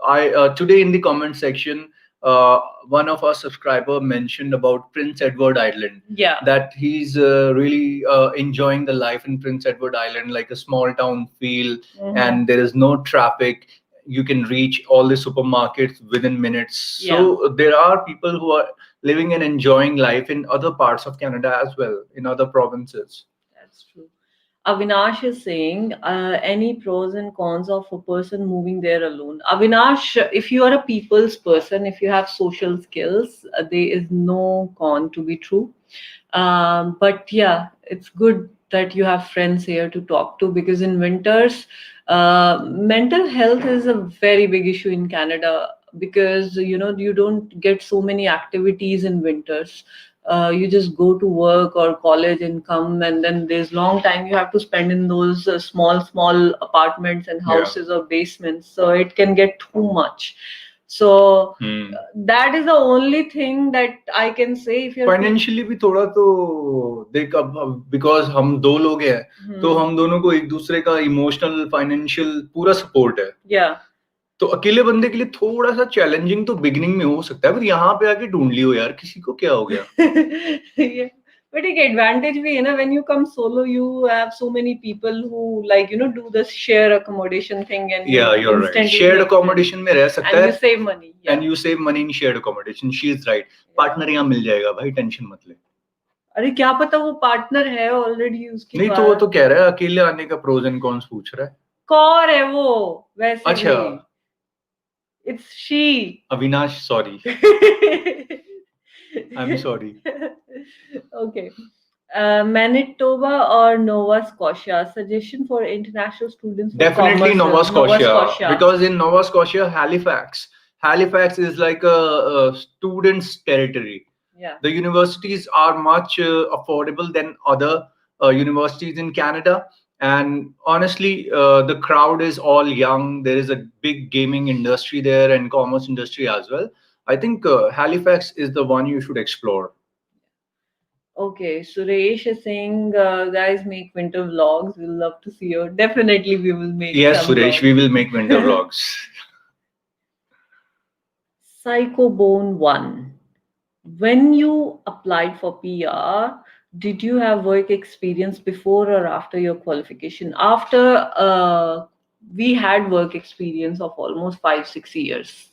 [SPEAKER 1] Today in the comment section, one of our subscriber mentioned about Prince Edward Island.
[SPEAKER 2] Yeah.
[SPEAKER 1] That he's really enjoying the life in Prince Edward Island, like a small town feel, and there is no traffic. You can reach all the supermarkets within minutes.
[SPEAKER 2] Yeah.
[SPEAKER 1] So there are people who are living and enjoying life in other parts of Canada as well, in other provinces.
[SPEAKER 2] That's true. Avinash is saying, any pros and cons of a person moving there alone? Avinash, if you are a people's person, if you have social skills, there is no con to be true. But yeah, it's good that you have friends here to talk to, because in winters, mental health is a very big issue in Canada, because you don't get so many activities in winters. You just go to work or college and come, and then there's long time you have to spend in those small apartments and houses or basements, so it can get too much. So that is the only thing that I can say. If you're
[SPEAKER 1] financially भी थोड़ा तो देख, अब because हम दो लोग हैं, तो हम दोनों को एक दूसरे का इमोशनल फाइनेंशियल पूरा सपोर्ट है.
[SPEAKER 2] Yeah.
[SPEAKER 1] तो अकेले बंदे के लिए थोड़ा सा चैलेंजिंग तो बिगिनिंग में हो सकता है, पर यहाँ पे आके ढूंढ लियो यार, किसी को क्या हो गया.
[SPEAKER 2] Yeah. But एक advantage भी है ना, when you come solo, you have so many people who do the share accommodation thing, and
[SPEAKER 1] yeah, you're right.
[SPEAKER 2] instantly
[SPEAKER 1] Shared
[SPEAKER 2] make
[SPEAKER 1] accommodation में रह सकता
[SPEAKER 2] and
[SPEAKER 1] है,
[SPEAKER 2] you save money. Yeah.
[SPEAKER 1] and you save money in shared accommodation. She is right. Partner यहाँ मिल जाएगा भाई, tension मत ले.
[SPEAKER 2] अरे क्या पता वो पार्टनर है ऑलरेडी उसके
[SPEAKER 1] नहीं, तो वो तो कह रहा है अकेले आने का प्रोज एंड कॉन्स पूछ रहा है.
[SPEAKER 2] कौन है वो वैसे?
[SPEAKER 1] अच्छा,
[SPEAKER 2] it's she.
[SPEAKER 1] Avinash, sorry. I'm sorry.
[SPEAKER 2] Okay. Manitoba or Nova Scotia? Suggestion for international students for
[SPEAKER 1] Definitely
[SPEAKER 2] commerce.
[SPEAKER 1] Nova
[SPEAKER 2] Nova
[SPEAKER 1] Scotia,
[SPEAKER 2] Scotia.
[SPEAKER 1] because in Nova Scotia, Halifax is like a student's territory.
[SPEAKER 2] Yeah.
[SPEAKER 1] The universities are much affordable than other universities in Canada. And honestly, the crowd is all young. There is a big gaming industry there and commerce industry as well. I think Halifax is the one you should explore.
[SPEAKER 2] Okay, Suresh is saying, guys, make winter vlogs. We'll love to see you. Definitely, we will make
[SPEAKER 1] Yes,
[SPEAKER 2] some
[SPEAKER 1] Suresh, we will make winter
[SPEAKER 2] vlogs.
[SPEAKER 1] vlogs.
[SPEAKER 2] Psychobone 1. When you applied for PR, did you have work experience before or after your qualification? After we had work experience of almost 5 6 years.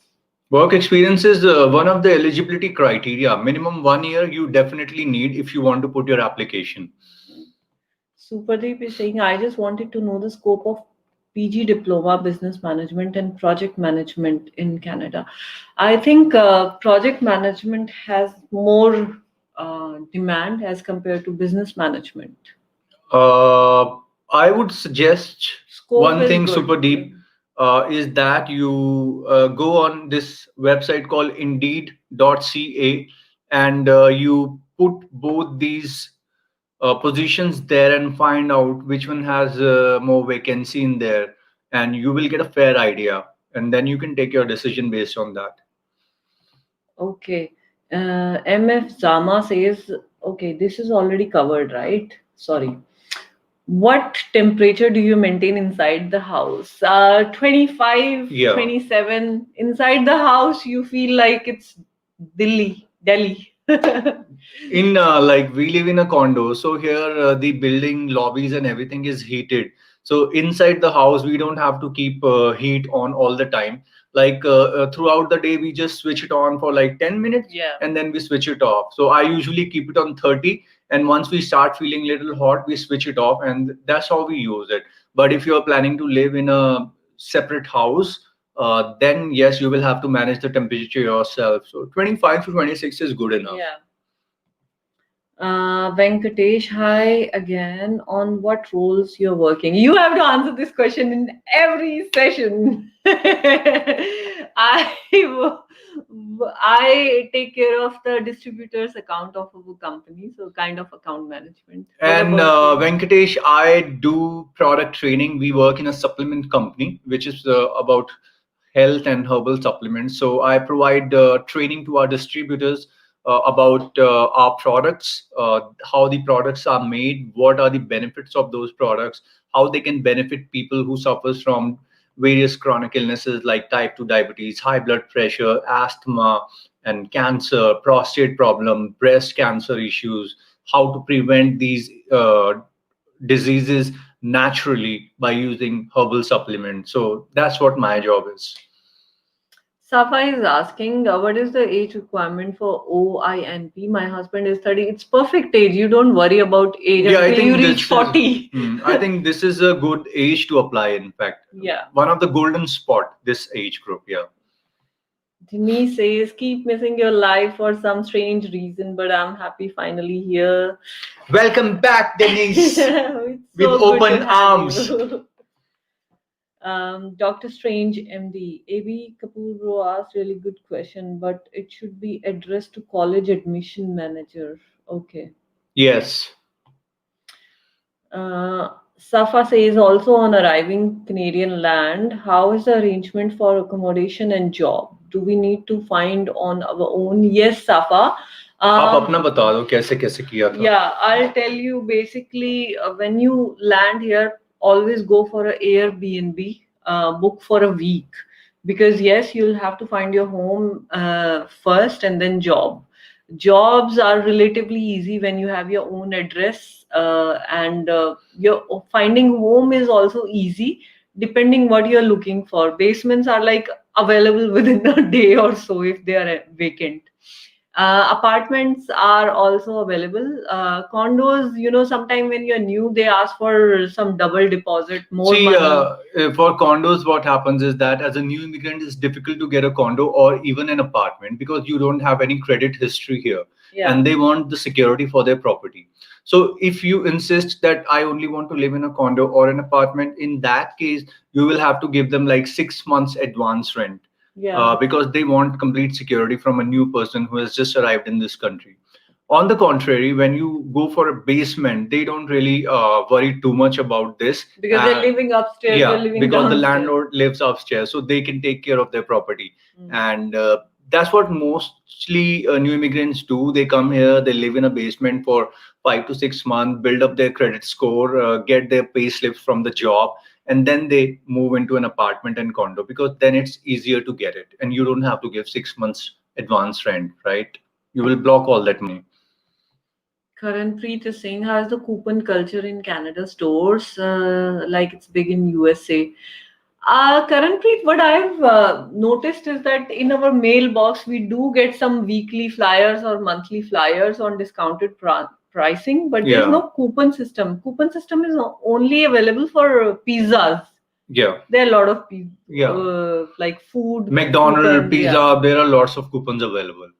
[SPEAKER 1] Work experience is one of the eligibility criteria. Minimum 1 year you definitely need if you want to put your application.
[SPEAKER 2] Superdeep is saying, I just wanted to know the scope of PG diploma, business management, and project management in Canada. I think project management has more demand as compared to business management.
[SPEAKER 1] Uh, I would suggest
[SPEAKER 2] Scope
[SPEAKER 1] one
[SPEAKER 2] is
[SPEAKER 1] thing
[SPEAKER 2] good.
[SPEAKER 1] super deep is that you go on this website called indeed.ca and you put both these positions there and find out which one has more vacancy in there, and you will get a fair idea, and then you can take your decision based on that.
[SPEAKER 2] Okay. MF Zama says, okay, this is already covered, right? Sorry. What temperature do you maintain inside the house? 25,
[SPEAKER 1] Yeah.
[SPEAKER 2] 27. Inside the house, you feel like it's Delhi.
[SPEAKER 1] In like we live in a condo, so here the building lobbies and everything is heated. So inside the house we don't have to keep heat on all the time. Like throughout the day we just switch it on for like 10 minutes,
[SPEAKER 2] Yeah.
[SPEAKER 1] and then we switch it off. So I usually keep it on 30, and once we start feeling little hot we switch it off, and that's how we use it. But if you're planning to live in a separate house, then yes, you will have to manage the temperature yourself. So 25 to 26 is good enough.
[SPEAKER 2] Yeah. Venkatesh, hi again. On what roles you're working? You have to answer this question in every session. I I take care of the distributor's account of a company, so kind of account management. What
[SPEAKER 1] And
[SPEAKER 2] about you?
[SPEAKER 1] Venkatesh, I do product training. We work in a supplement company, which is about health and herbal supplements. So I provide training to our distributors about our products, how the products are made, what are the benefits of those products, how they can benefit people who suffers from various chronic illnesses like type 2 diabetes, high blood pressure, asthma, and cancer, prostate problem, breast cancer issues, how to prevent these diseases naturally by using herbal supplements. So that's what my job is.
[SPEAKER 2] Safa is asking, what is the age requirement for OINP? My husband is 30. It's perfect age. You don't worry about age
[SPEAKER 1] Yeah, I
[SPEAKER 2] until you
[SPEAKER 1] think
[SPEAKER 2] reach
[SPEAKER 1] this is.
[SPEAKER 2] 40.
[SPEAKER 1] I think this is a good age to apply. In fact,
[SPEAKER 2] Yeah.
[SPEAKER 1] one of the golden spot. This age group. Yeah.
[SPEAKER 2] Demi says, keep missing your life for some strange reason, but I'm happy finally here.
[SPEAKER 1] Welcome back, Denise,
[SPEAKER 2] It's
[SPEAKER 1] with
[SPEAKER 2] so good to
[SPEAKER 1] open
[SPEAKER 2] have
[SPEAKER 1] arms.
[SPEAKER 2] you. Dr. Strange MD. AB Kapoor bro asked really good question, but it should be addressed to college admission manager. Okay.
[SPEAKER 1] Yes.
[SPEAKER 2] Safa says also on arriving Canadian land, how is the arrangement for accommodation and job? Do we need to find on our own? Yes, Safa.
[SPEAKER 1] आप
[SPEAKER 2] Um,
[SPEAKER 1] अपना बता दो कैसे कैसे किया था.
[SPEAKER 2] yeah, I'll tell you basically when you land here, always go for a Airbnb, book for a week because yes, you'll have to find your home first and then job. Jobs are relatively easy when you have your own address, and your finding home is also easy depending what you're looking for. Basements are like available within a day or so if they are vacant. Apartments are also available. Condos, sometime when you're new, they ask for some double deposit, more
[SPEAKER 1] See,
[SPEAKER 2] money.
[SPEAKER 1] for condos, what happens is that as a new immigrant, it's difficult to get a condo or even an apartment because you don't have any credit history here,
[SPEAKER 2] Yeah.
[SPEAKER 1] and they want the security for their property. So, if you insist that I only want to live in a condo or an apartment, in that case, you will have to give them like 6 months advance rent,
[SPEAKER 2] Yeah.
[SPEAKER 1] because they want complete security from a new person who has just arrived in this country. On the contrary, when you go for a basement, they don't really worry too much about this.
[SPEAKER 2] Because they're living upstairs, they're
[SPEAKER 1] Yeah,
[SPEAKER 2] living
[SPEAKER 1] because the
[SPEAKER 2] downstairs.
[SPEAKER 1] landlord lives upstairs, so they can take care of their property.
[SPEAKER 2] Mm.
[SPEAKER 1] And that's what mostly new immigrants do. They come here, they live in a basement for 5 to 6 months, build up their credit score, get their pay slips from the job, and then they move into an apartment and condo because then it's easier to get it, and you don't have to give 6 months advance rent, right? You will block all that money.
[SPEAKER 2] Karanpreet is saying, how's the coupon culture in Canada stores? Like it's big in USA. Karanpreet, what I've noticed is that in our mailbox, we do get some weekly flyers or monthly flyers on discounted pricing, but there's
[SPEAKER 1] Yeah.
[SPEAKER 2] no coupon system. Coupon system is only available for pizzas.
[SPEAKER 1] Yeah.
[SPEAKER 2] There are a lot of
[SPEAKER 1] Yeah.
[SPEAKER 2] like food
[SPEAKER 1] McDonald's,
[SPEAKER 2] coupons,
[SPEAKER 1] pizza,
[SPEAKER 2] yeah.
[SPEAKER 1] there are lots of coupons available.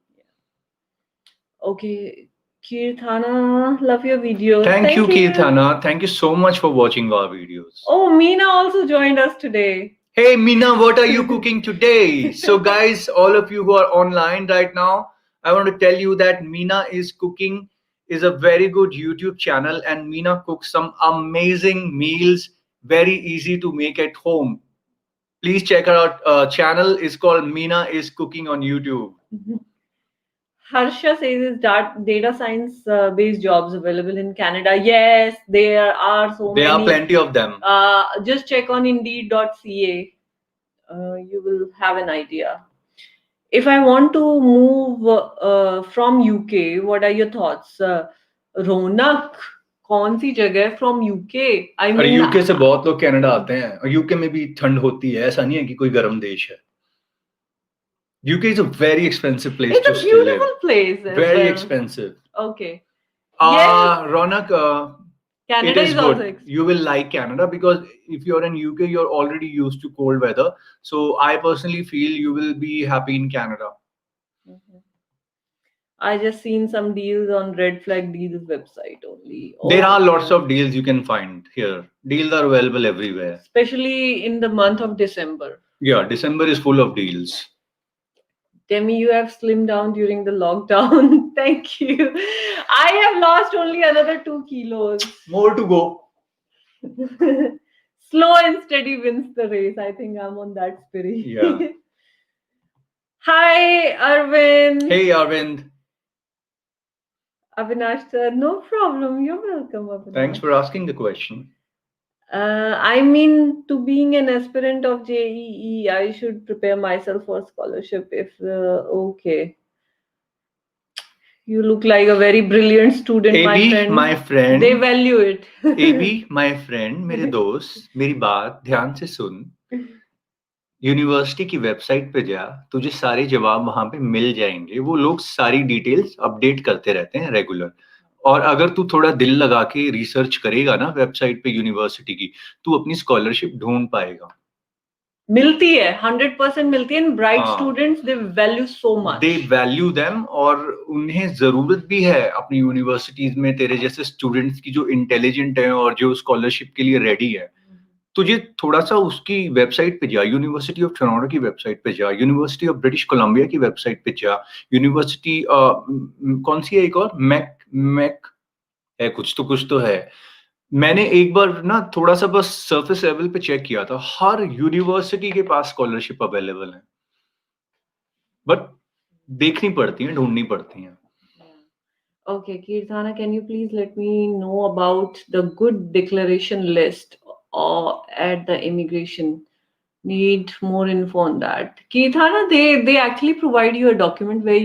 [SPEAKER 2] Okay, Kirthana, love your videos.
[SPEAKER 1] Thank you,
[SPEAKER 2] Thank you.
[SPEAKER 1] Keithana. Thank you so much for watching our videos.
[SPEAKER 2] Oh, Meena also joined us today.
[SPEAKER 1] Hey, Meena, what are you cooking today? So, guys, all of you who are online right now, I want to tell you that Meena is cooking is a very good YouTube channel, and Meena cooks some amazing meals, very easy to make at home. Please check her out. Channel is called Meena is Cooking on YouTube.
[SPEAKER 2] Harsha says is that data science based jobs available in Canada. Yes, there are so
[SPEAKER 1] There are
[SPEAKER 2] many.
[SPEAKER 1] plenty of them.
[SPEAKER 2] Just check on indeed.ca. You will have an idea. If I want to move from UK, what are your thoughts? Ronak, कौन सी जगह from UK? I
[SPEAKER 1] और
[SPEAKER 2] mean,
[SPEAKER 1] UK से बहुत लोग Canada आते हैं और UK में भी ठंड होती है ऐसा नहीं है कि कोई गर्म देश है UK is a very expensive place
[SPEAKER 2] it's
[SPEAKER 1] to
[SPEAKER 2] a
[SPEAKER 1] live
[SPEAKER 2] beautiful place as
[SPEAKER 1] very
[SPEAKER 2] well.
[SPEAKER 1] Expensive
[SPEAKER 2] Okay. Yes,
[SPEAKER 1] Ronak, it
[SPEAKER 2] Canada
[SPEAKER 1] is
[SPEAKER 2] is also
[SPEAKER 1] good.
[SPEAKER 2] expensive.
[SPEAKER 1] You will like Canada because if you're in UK, you're already used to cold weather. So I personally feel you will be happy in Canada.
[SPEAKER 2] Mhm. I just seen some deals on Red Flag Deals website only.
[SPEAKER 1] There are lots
[SPEAKER 2] Okay.
[SPEAKER 1] of deals you can find here. Deals are available everywhere.
[SPEAKER 2] Especially in the month of December.
[SPEAKER 1] Yeah, December is full of deals.
[SPEAKER 2] Demi, you have slimmed down during the lockdown. Thank you. I have lost only another 2 kilos.
[SPEAKER 1] More to go.
[SPEAKER 2] Slow and steady wins the race. I think I'm on that spirit.
[SPEAKER 1] Yeah.
[SPEAKER 2] Hi, Arvind.
[SPEAKER 1] Hey, Arvind.
[SPEAKER 2] Avinash sir, no problem. You're welcome, Avinash.
[SPEAKER 1] Thanks for asking the question.
[SPEAKER 2] I mean, to being an aspirant of JEE, I should prepare myself for scholarship. If okay, you look like a very brilliant student, my
[SPEAKER 1] AB,
[SPEAKER 2] friend.
[SPEAKER 1] my friend.
[SPEAKER 2] They value it.
[SPEAKER 1] AB, my friend, मेरे दोस्त, मेरी बात ध्यान से सुन. University की website पे जा, तुझे सारे जवाब वहां पे मिल जाएंगे. वो लोग सारी डिटेल्स अपडेट करते रहते हैं रेगुलर. और अगर तू थोड़ा दिल लगा के रिसर्च करेगा ना वेबसाइट पे यूनिवर्सिटी की, तू अपनी स्कॉलरशिप ढूंढ पाएगा.
[SPEAKER 2] मिलती है 100% मिलती है. ब्राइट
[SPEAKER 1] हाँ.
[SPEAKER 2] Students they value so much.
[SPEAKER 1] They value them और उन्हें जरूरत भी है अपनी यूनिवर्सिटीज में तेरे जैसे स्टूडेंट्स की जो इंटेलिजेंट है और जो स्कॉलरशिप के लिए रेडी है. तुझे थोड़ा सा उसकी वेबसाइट पे जा, यूनिवर्सिटी ऑफ टोरंटो की वेबसाइट पे जा, यूनिवर्सिटी ऑफ ब्रिटिश कोलंबिया की वेबसाइट पे जा, यूनिवर्सिटी कौन सी है एक और मैक मैक है, कुछ तो है. मैंने एक बार ना थोड़ा सा बस सरफेस लेवल पे चेक किया था, हर यूनिवर्सिटी के पास स्कॉलरशिप अवेलेबल है, बट देखनी पड़ती है, ढूंढनी पड़ती है.
[SPEAKER 2] Okay, Kirtana, can you please let me know about the good declaration list or at the immigration? Need more info on that. Kirtana, they actually provide you a document where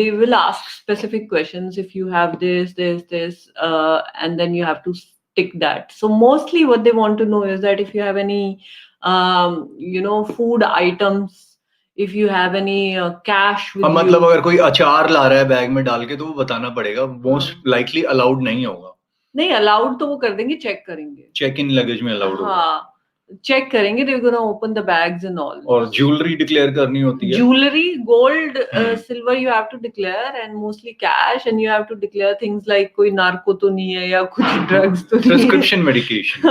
[SPEAKER 2] they will ask specific questions if you have this, and then you have to tick that. So mostly what they want to know is that if you have any food items, if you have any cash with
[SPEAKER 1] हाँ
[SPEAKER 2] you.
[SPEAKER 1] मतलब अगर कोई अचार ला रहा है bag में डाल के तो वो बताना पड़ेगा, मोस्ट लाइकली अलाउड नहीं होगा.
[SPEAKER 2] नहीं, अलाउड तो वो कर देंगे, चेक करेंगे.
[SPEAKER 1] चेक इन लगेज में अलाउड होगा.
[SPEAKER 2] हाँ, चेक करेंगे. They're gonna open the bags and all.
[SPEAKER 1] और ज्वेलरी डिक्लेयर करनी होती है.
[SPEAKER 2] Jewelry, gold, silver you have to declare, and mostly cash, and you have to declare things like कोई narco तो नहीं है या कुछ ड्रग्स तो नहीं है.
[SPEAKER 1] Prescription medication.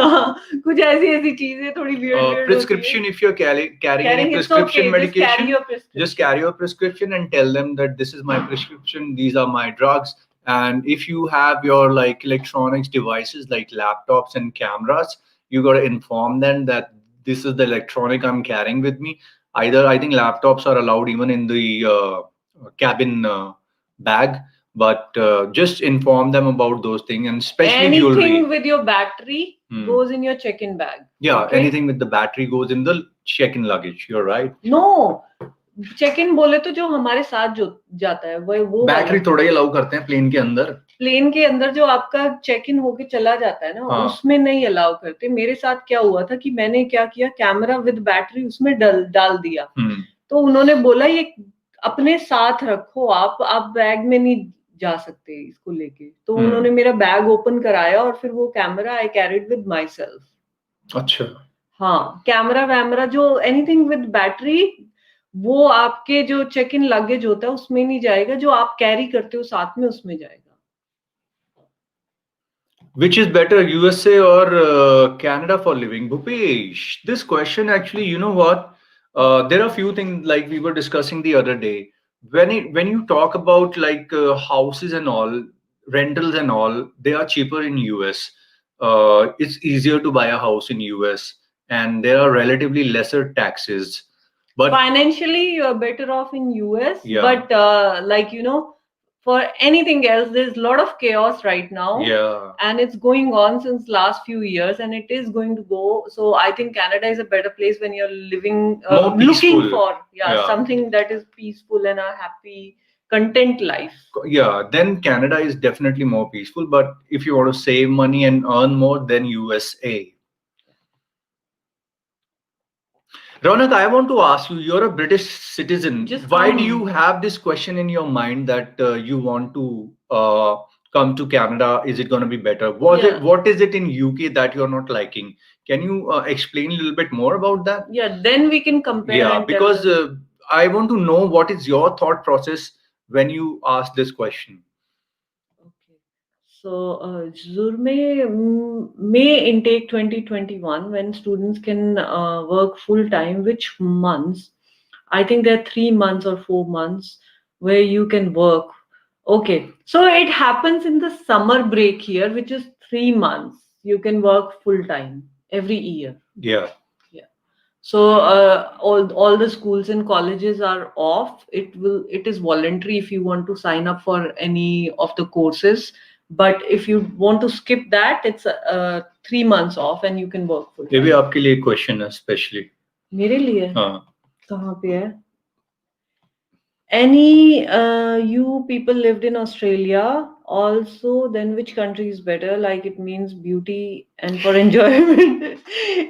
[SPEAKER 2] कुछ ऐसी ऐसी चीजें थोड़ी weird
[SPEAKER 1] Prescription, if you're carrying any prescription medication, just carry your prescription and tell them that this is my prescription, these are my drugs. And if you have your like electronics devices like laptops and cameras, you got to inform them that this is the electronic I'm carrying with me. Either I think laptops are allowed even in the cabin bag, but just inform them about those things, and especially jewelry.
[SPEAKER 2] Anything with your battery goes in your check-in bag.
[SPEAKER 1] Yeah, anything with the battery goes in the check-in luggage. You're right.
[SPEAKER 2] No, check-in बोले तो जो हमारे साथ जो जाता है वो
[SPEAKER 1] battery थोड़ा ही अलाउ करते हैं प्लेन के अंदर.
[SPEAKER 2] प्लेन के अंदर जो आपका चेक इन होके चला जाता है ना, उसमें नहीं अलाउ करते. मेरे साथ क्या हुआ था कि मैंने क्या किया, कैमरा विद बैटरी उसमें डाल दिया. तो उन्होंने बोला ये अपने साथ रखो, आप बैग में नहीं जा सकते इसको लेके. तो उन्होंने मेरा बैग ओपन कराया और फिर वो camera I carried with my self.
[SPEAKER 1] अच्छा.
[SPEAKER 2] हाँ, कैमरा वैमरा जो एनीथिंग विद बैटरी वो आपके जो चेक इन लगेज होता है उसमें नहीं जाएगा, जो आप कैरी करते हो साथ में उसमें जाएगा.
[SPEAKER 1] Which is better, USA or Canada for living? Bhupesh, this question actually, you know what? There are a few things like we were discussing the other day. When you talk about like houses and all, rentals and all, they are cheaper in US. It's easier to buy a house in US, and there are relatively lesser taxes. But
[SPEAKER 2] financially, you are better off in US.
[SPEAKER 1] Yeah.
[SPEAKER 2] But like for anything else, there's a lot of chaos right now.
[SPEAKER 1] Yeah.
[SPEAKER 2] And it's going on since last few years, and it is going to go. So I think Canada is a better place when you're living, looking for something that is peaceful and a happy, content life.
[SPEAKER 1] Yeah, then Canada is definitely more peaceful. But if you want to save money and earn more, then USA. Ronak, I want to ask you, you're a British citizen. Why do you have this question in your mind that you want to come to Canada? Is it going to be better? What is it in UK that you're not liking? Can you explain a little bit more about that?
[SPEAKER 2] Yeah, then we can compare.
[SPEAKER 1] Yeah, because I want to know what is your thought process when you ask this question.
[SPEAKER 2] So, May intake 2021, when students can work full time, which months? I think there are 3 months or 4 months where you can work. Okay, so it happens in the summer break here, which is 3 months. You can work full time every year.
[SPEAKER 1] Yeah.
[SPEAKER 2] So all the schools and colleges are off. It is voluntary if you want to sign up for any of the courses. But if you want to skip that, it's 3 months off and you can work full time.
[SPEAKER 1] ये भी आपके लिए question है especially.
[SPEAKER 2] मेरे लिए?
[SPEAKER 1] हाँ.
[SPEAKER 2] कहाँ पे है? Any you people lived in Australia also, then which country is better? Like it means beauty and for enjoyment.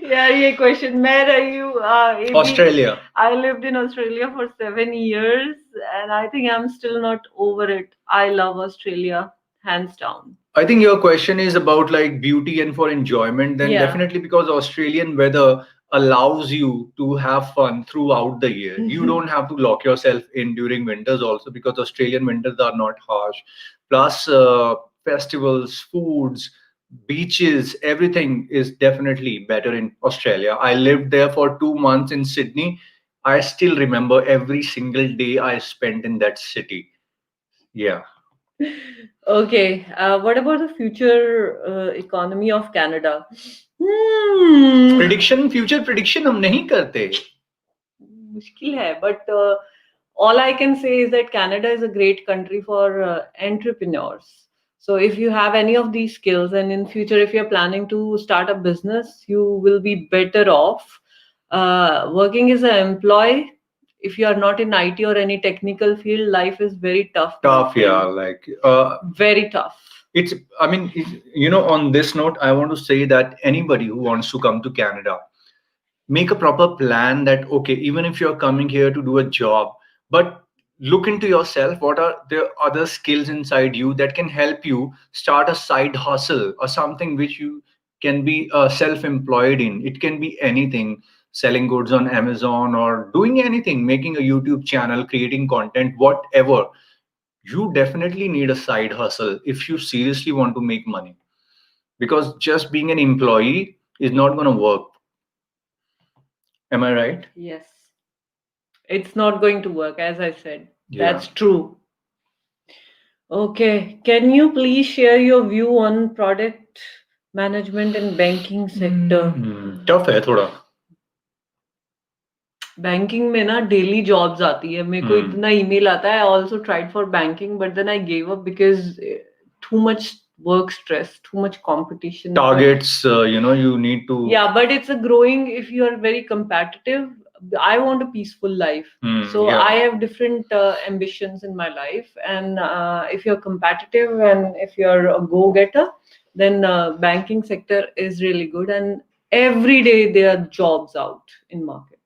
[SPEAKER 2] Yeah, ये question मैं रही हूँ
[SPEAKER 1] Australia.
[SPEAKER 2] I lived in Australia for 7 years and I think I'm still not over it. I love Australia, hands down.
[SPEAKER 1] I think your question is about like beauty and for enjoyment. Then definitely, because Australian weather allows you to have fun throughout the year. You don't have to lock yourself in during winters also, because Australian winters are not harsh. Plus festivals, foods, beaches, everything is definitely better in Australia. I lived there for 2 months in Sydney. I still remember every single day I spent in that city. Yeah.
[SPEAKER 2] Okay, what about the future economy of Canada?
[SPEAKER 1] Future prediction हम नहीं करते.
[SPEAKER 2] मुश्किल है, but all I can say is that Canada is a great country for entrepreneurs. So if you have any of these skills, and in future if you're planning to start a business, you will be better off working as an employee. If you are not in IT or any technical field, life is very tough.
[SPEAKER 1] Yeah, like
[SPEAKER 2] very tough.
[SPEAKER 1] I mean, on this note, I want to say that anybody who wants to come to Canada, make a proper plan that okay, even if you're coming here to do a job, but look into yourself, what are the other skills inside you that can help you start a side hustle or something which you can be self-employed in. It can be anything, selling goods on Amazon or doing anything, making a YouTube channel, creating content, whatever. You definitely need a side hustle if you seriously want to make money, because just being an employee is not going to work. Am I right?
[SPEAKER 2] Yes, it's not going to work, as I said.
[SPEAKER 1] Yeah.
[SPEAKER 2] That's true. Okay, can you please share your view on product management and banking sector?
[SPEAKER 1] Tough है थोड़ा.
[SPEAKER 2] Banking में ना daily jobs आती है मेरे को इतना email आता है I also tried for banking but then I give up because too much work stress, too much competition.
[SPEAKER 1] Targets, you need to.
[SPEAKER 2] Yeah, but it's a growing if you are very competitive. I want a peaceful life. So
[SPEAKER 1] Yeah.
[SPEAKER 2] I have different ambitions in my life, and if you're competitive and if you're a go-getter, then banking sector is really good, and every day there are jobs out in market.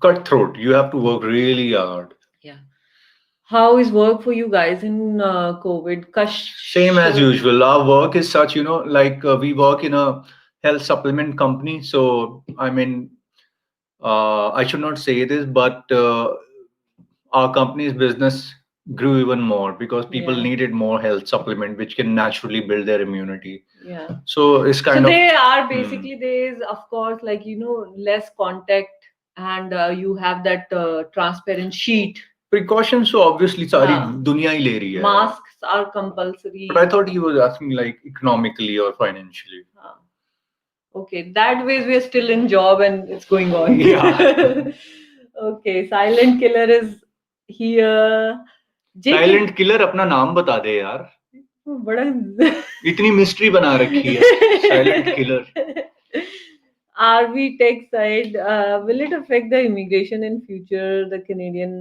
[SPEAKER 1] Cutthroat. You have to work really hard.
[SPEAKER 2] Yeah. How is work for you guys in COVID?
[SPEAKER 1] Same as usual. Our work is such, like we work in a health supplement company. So, I mean, I should not say this, but our company's business grew even more because people
[SPEAKER 2] Yeah.
[SPEAKER 1] needed more health supplement, which can naturally build their immunity.
[SPEAKER 2] Yeah.
[SPEAKER 1] So it's
[SPEAKER 2] So
[SPEAKER 1] kind of.
[SPEAKER 2] they are basically there is of course like less contact and you have that transparent sheet.
[SPEAKER 1] Precautions, so obviously सारी
[SPEAKER 2] हाँ.
[SPEAKER 1] दुनिया ही ले रही है.
[SPEAKER 2] Masks are compulsory.
[SPEAKER 1] But I thought he was asking like economically or financially.
[SPEAKER 2] हाँ. Okay, that ways we are still in job and it's going on.
[SPEAKER 1] Yeah.
[SPEAKER 2] Okay, silent killer is here.
[SPEAKER 1] Silent killer अपना नाम बता दे यार.
[SPEAKER 2] बड़ा
[SPEAKER 1] इतनी mystery बना रखी है. Silent killer.
[SPEAKER 2] Are we tech side? Will it affect the immigration in future, the Canadian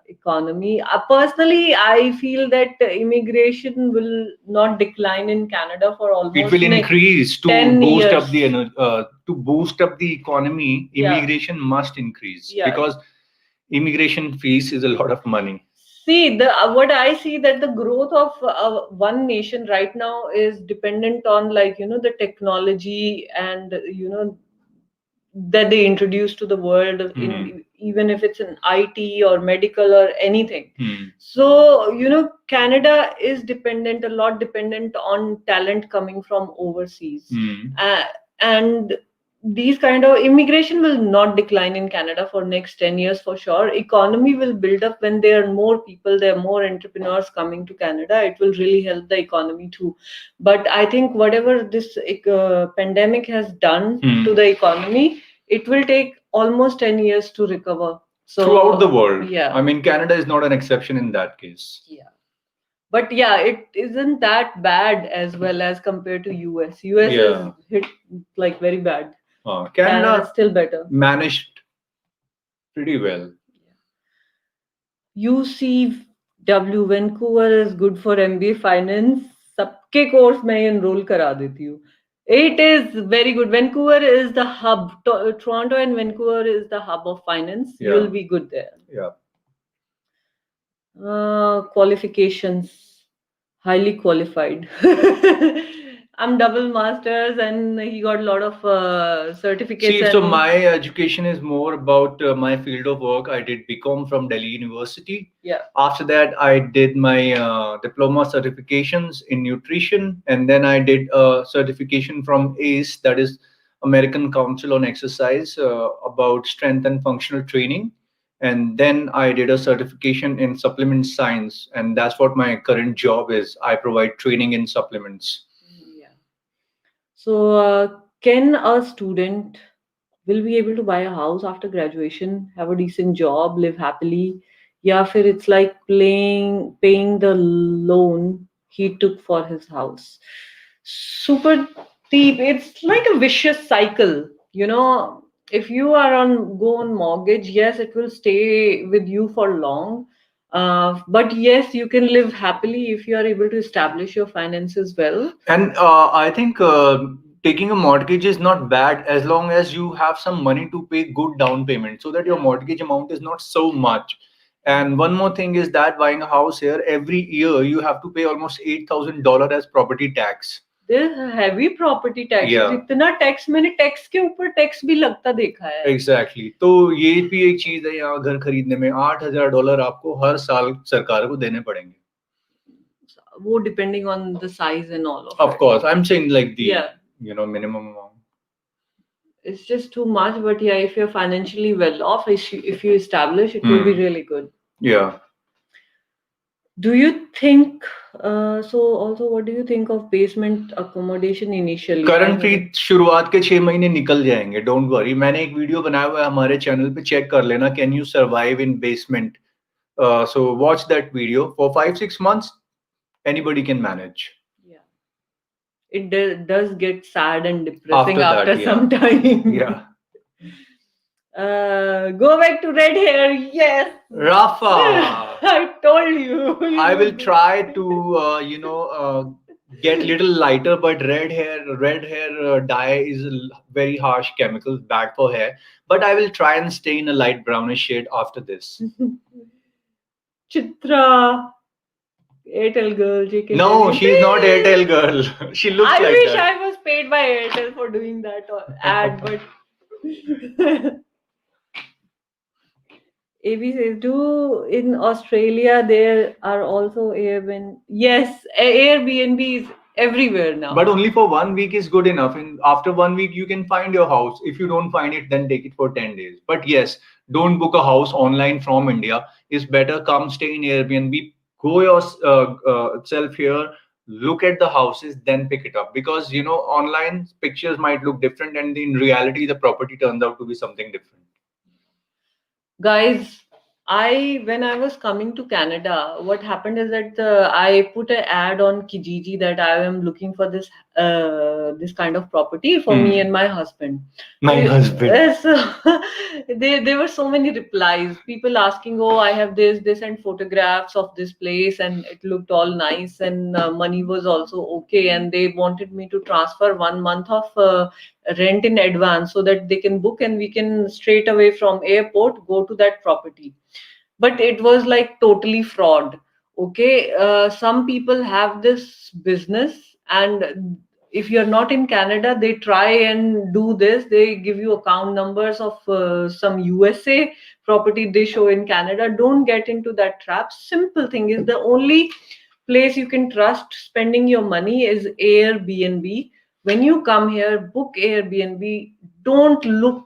[SPEAKER 2] economy? Personally, I feel that immigration will not decline in Canada for almost
[SPEAKER 1] It will
[SPEAKER 2] next
[SPEAKER 1] increase to
[SPEAKER 2] 10
[SPEAKER 1] boost
[SPEAKER 2] years.
[SPEAKER 1] up the to boost up the economy.
[SPEAKER 2] Yeah.
[SPEAKER 1] Immigration must increase.
[SPEAKER 2] Yeah.
[SPEAKER 1] Because immigration fees is a lot of money.
[SPEAKER 2] See, the what I see that the growth of one nation right now is dependent on like the technology and that they introduce to the world in even if it's an IT or medical or anything. So Canada is dependent a lot dependent on talent coming from overseas. And these kind of immigration will not decline in Canada for next 10 years for sure. Economy will build up when there are more people, there are more entrepreneurs coming to Canada. It will really help the economy too. But I think whatever this pandemic has done to the economy, it will take almost 10 years to recover. So
[SPEAKER 1] throughout the world.
[SPEAKER 2] Yeah.
[SPEAKER 1] I mean, Canada is not an exception in that case.
[SPEAKER 2] Yeah. But yeah, it isn't that bad as well as compared to US. US
[SPEAKER 1] Yeah.
[SPEAKER 2] is hit like very bad.
[SPEAKER 1] Canada
[SPEAKER 2] is still better.
[SPEAKER 1] managed pretty well.
[SPEAKER 2] UCW Vancouver is good for MBA finance. सबके course मैं enroll करा देती हूँ. It is very good. Vancouver is the hub. Toronto and Vancouver is the hub of finance.
[SPEAKER 1] Yeah.
[SPEAKER 2] You'll be good there.
[SPEAKER 1] Yeah.
[SPEAKER 2] Qualifications. Highly qualified. I'm double masters and he got a lot of certificates.
[SPEAKER 1] See, so my education is more about my field of work. I did BCom from Delhi University.
[SPEAKER 2] Yeah.
[SPEAKER 1] After that, I did my diploma certifications in nutrition, and then I did a certification from ACE, that is American Council on Exercise, about strength and functional training. And then I did a certification in supplement science, and that's what my current job is. I provide training in supplements.
[SPEAKER 2] Yeah. So, can a student will be able to buy a house after graduation, have a decent job, live happily? Yeah, फिर it's like paying the loan he took for his house. Super deep. It's like a vicious cycle. If you are on go on mortgage, yes, it will stay with you for long. But yes, you can live happily if you are able to establish your finances well.
[SPEAKER 1] And I think taking a mortgage is not bad as long as you have some money to pay good down payment so that your
[SPEAKER 2] Yeah.
[SPEAKER 1] mortgage amount is not so much. And one more thing is that buying a house here, every year you have to pay almost $8,000 as property tax.
[SPEAKER 2] There's heavy property taxes.
[SPEAKER 1] Yeah.
[SPEAKER 2] इतना tax मैंने tax के ऊपर tax भी लगता देखा है.
[SPEAKER 1] Exactly तो ये भी एक चीज है यहाँ घर खरीदने में $8,000 आपको हर साल सरकार को देने पड़ेंगे.
[SPEAKER 2] वो depending on the size and all of
[SPEAKER 1] Of
[SPEAKER 2] it.
[SPEAKER 1] course, I'm saying like the
[SPEAKER 2] Yeah.
[SPEAKER 1] minimum amount.
[SPEAKER 2] It's just too much, but yeah, if you're financially well off, if you establish, it will be really good.
[SPEAKER 1] Yeah.
[SPEAKER 2] Do you think so also what do you think of basement accommodation initially?
[SPEAKER 1] Currently शुरुआत के 6 महीने निकल जाएंगे, don't worry. मैंने एक video बनाया हुआ है हमारे चैनल पे, चेक कर लेना, can you survive in basement. So watch that video. For 5-6 months anybody can manage.
[SPEAKER 2] Yeah, it does get sad and depressing after
[SPEAKER 1] that,
[SPEAKER 2] some time.
[SPEAKER 1] Yeah.
[SPEAKER 2] Go back to red hair. Yes,
[SPEAKER 1] Rafa.
[SPEAKER 2] I told you.
[SPEAKER 1] I will try to get little lighter, but red hair dye is very harsh chemicals, bad for hair. But I will try and stay in a light brownish shade after this.
[SPEAKER 2] Chitra, Airtel girl, JK.
[SPEAKER 1] No, she's not Airtel girl. She looks
[SPEAKER 2] I
[SPEAKER 1] like
[SPEAKER 2] wish
[SPEAKER 1] that.
[SPEAKER 2] I was paid by Airtel for doing that ad, but AB says, do in Australia there are also Airbnb? Yes, Airbnb is everywhere now.
[SPEAKER 1] But only for 1 week is good enough. And after 1 week, you can find your house. If you don't find it, then take it for 10 days. But yes, don't book a house online from India. It's better come stay in Airbnb. Go yourself here, look at the houses, then pick it up. Because, online pictures might look different. And in reality, the property turns out to be something different.
[SPEAKER 2] Guys, when I was coming to Canada, what happened is that I put an ad on Kijiji that I am looking for this kind of property for me and my husband.
[SPEAKER 1] My husband.
[SPEAKER 2] So there were so many replies. People asking, "Oh, I have this, and photographs of this place, and it looked all nice, and money was also okay." And they wanted me to transfer 1 month of rent in advance so that they can book and we can straight away from airport go to that property. But it was like totally fraud. Okay, some people have this business, and if you're not in Canada, they try and do this. They give you account numbers of some USA property they show in Canada. Don't get into that trap. Simple thing is, the only place you can trust spending your money is Airbnb. When you come here, book Airbnb. Don't look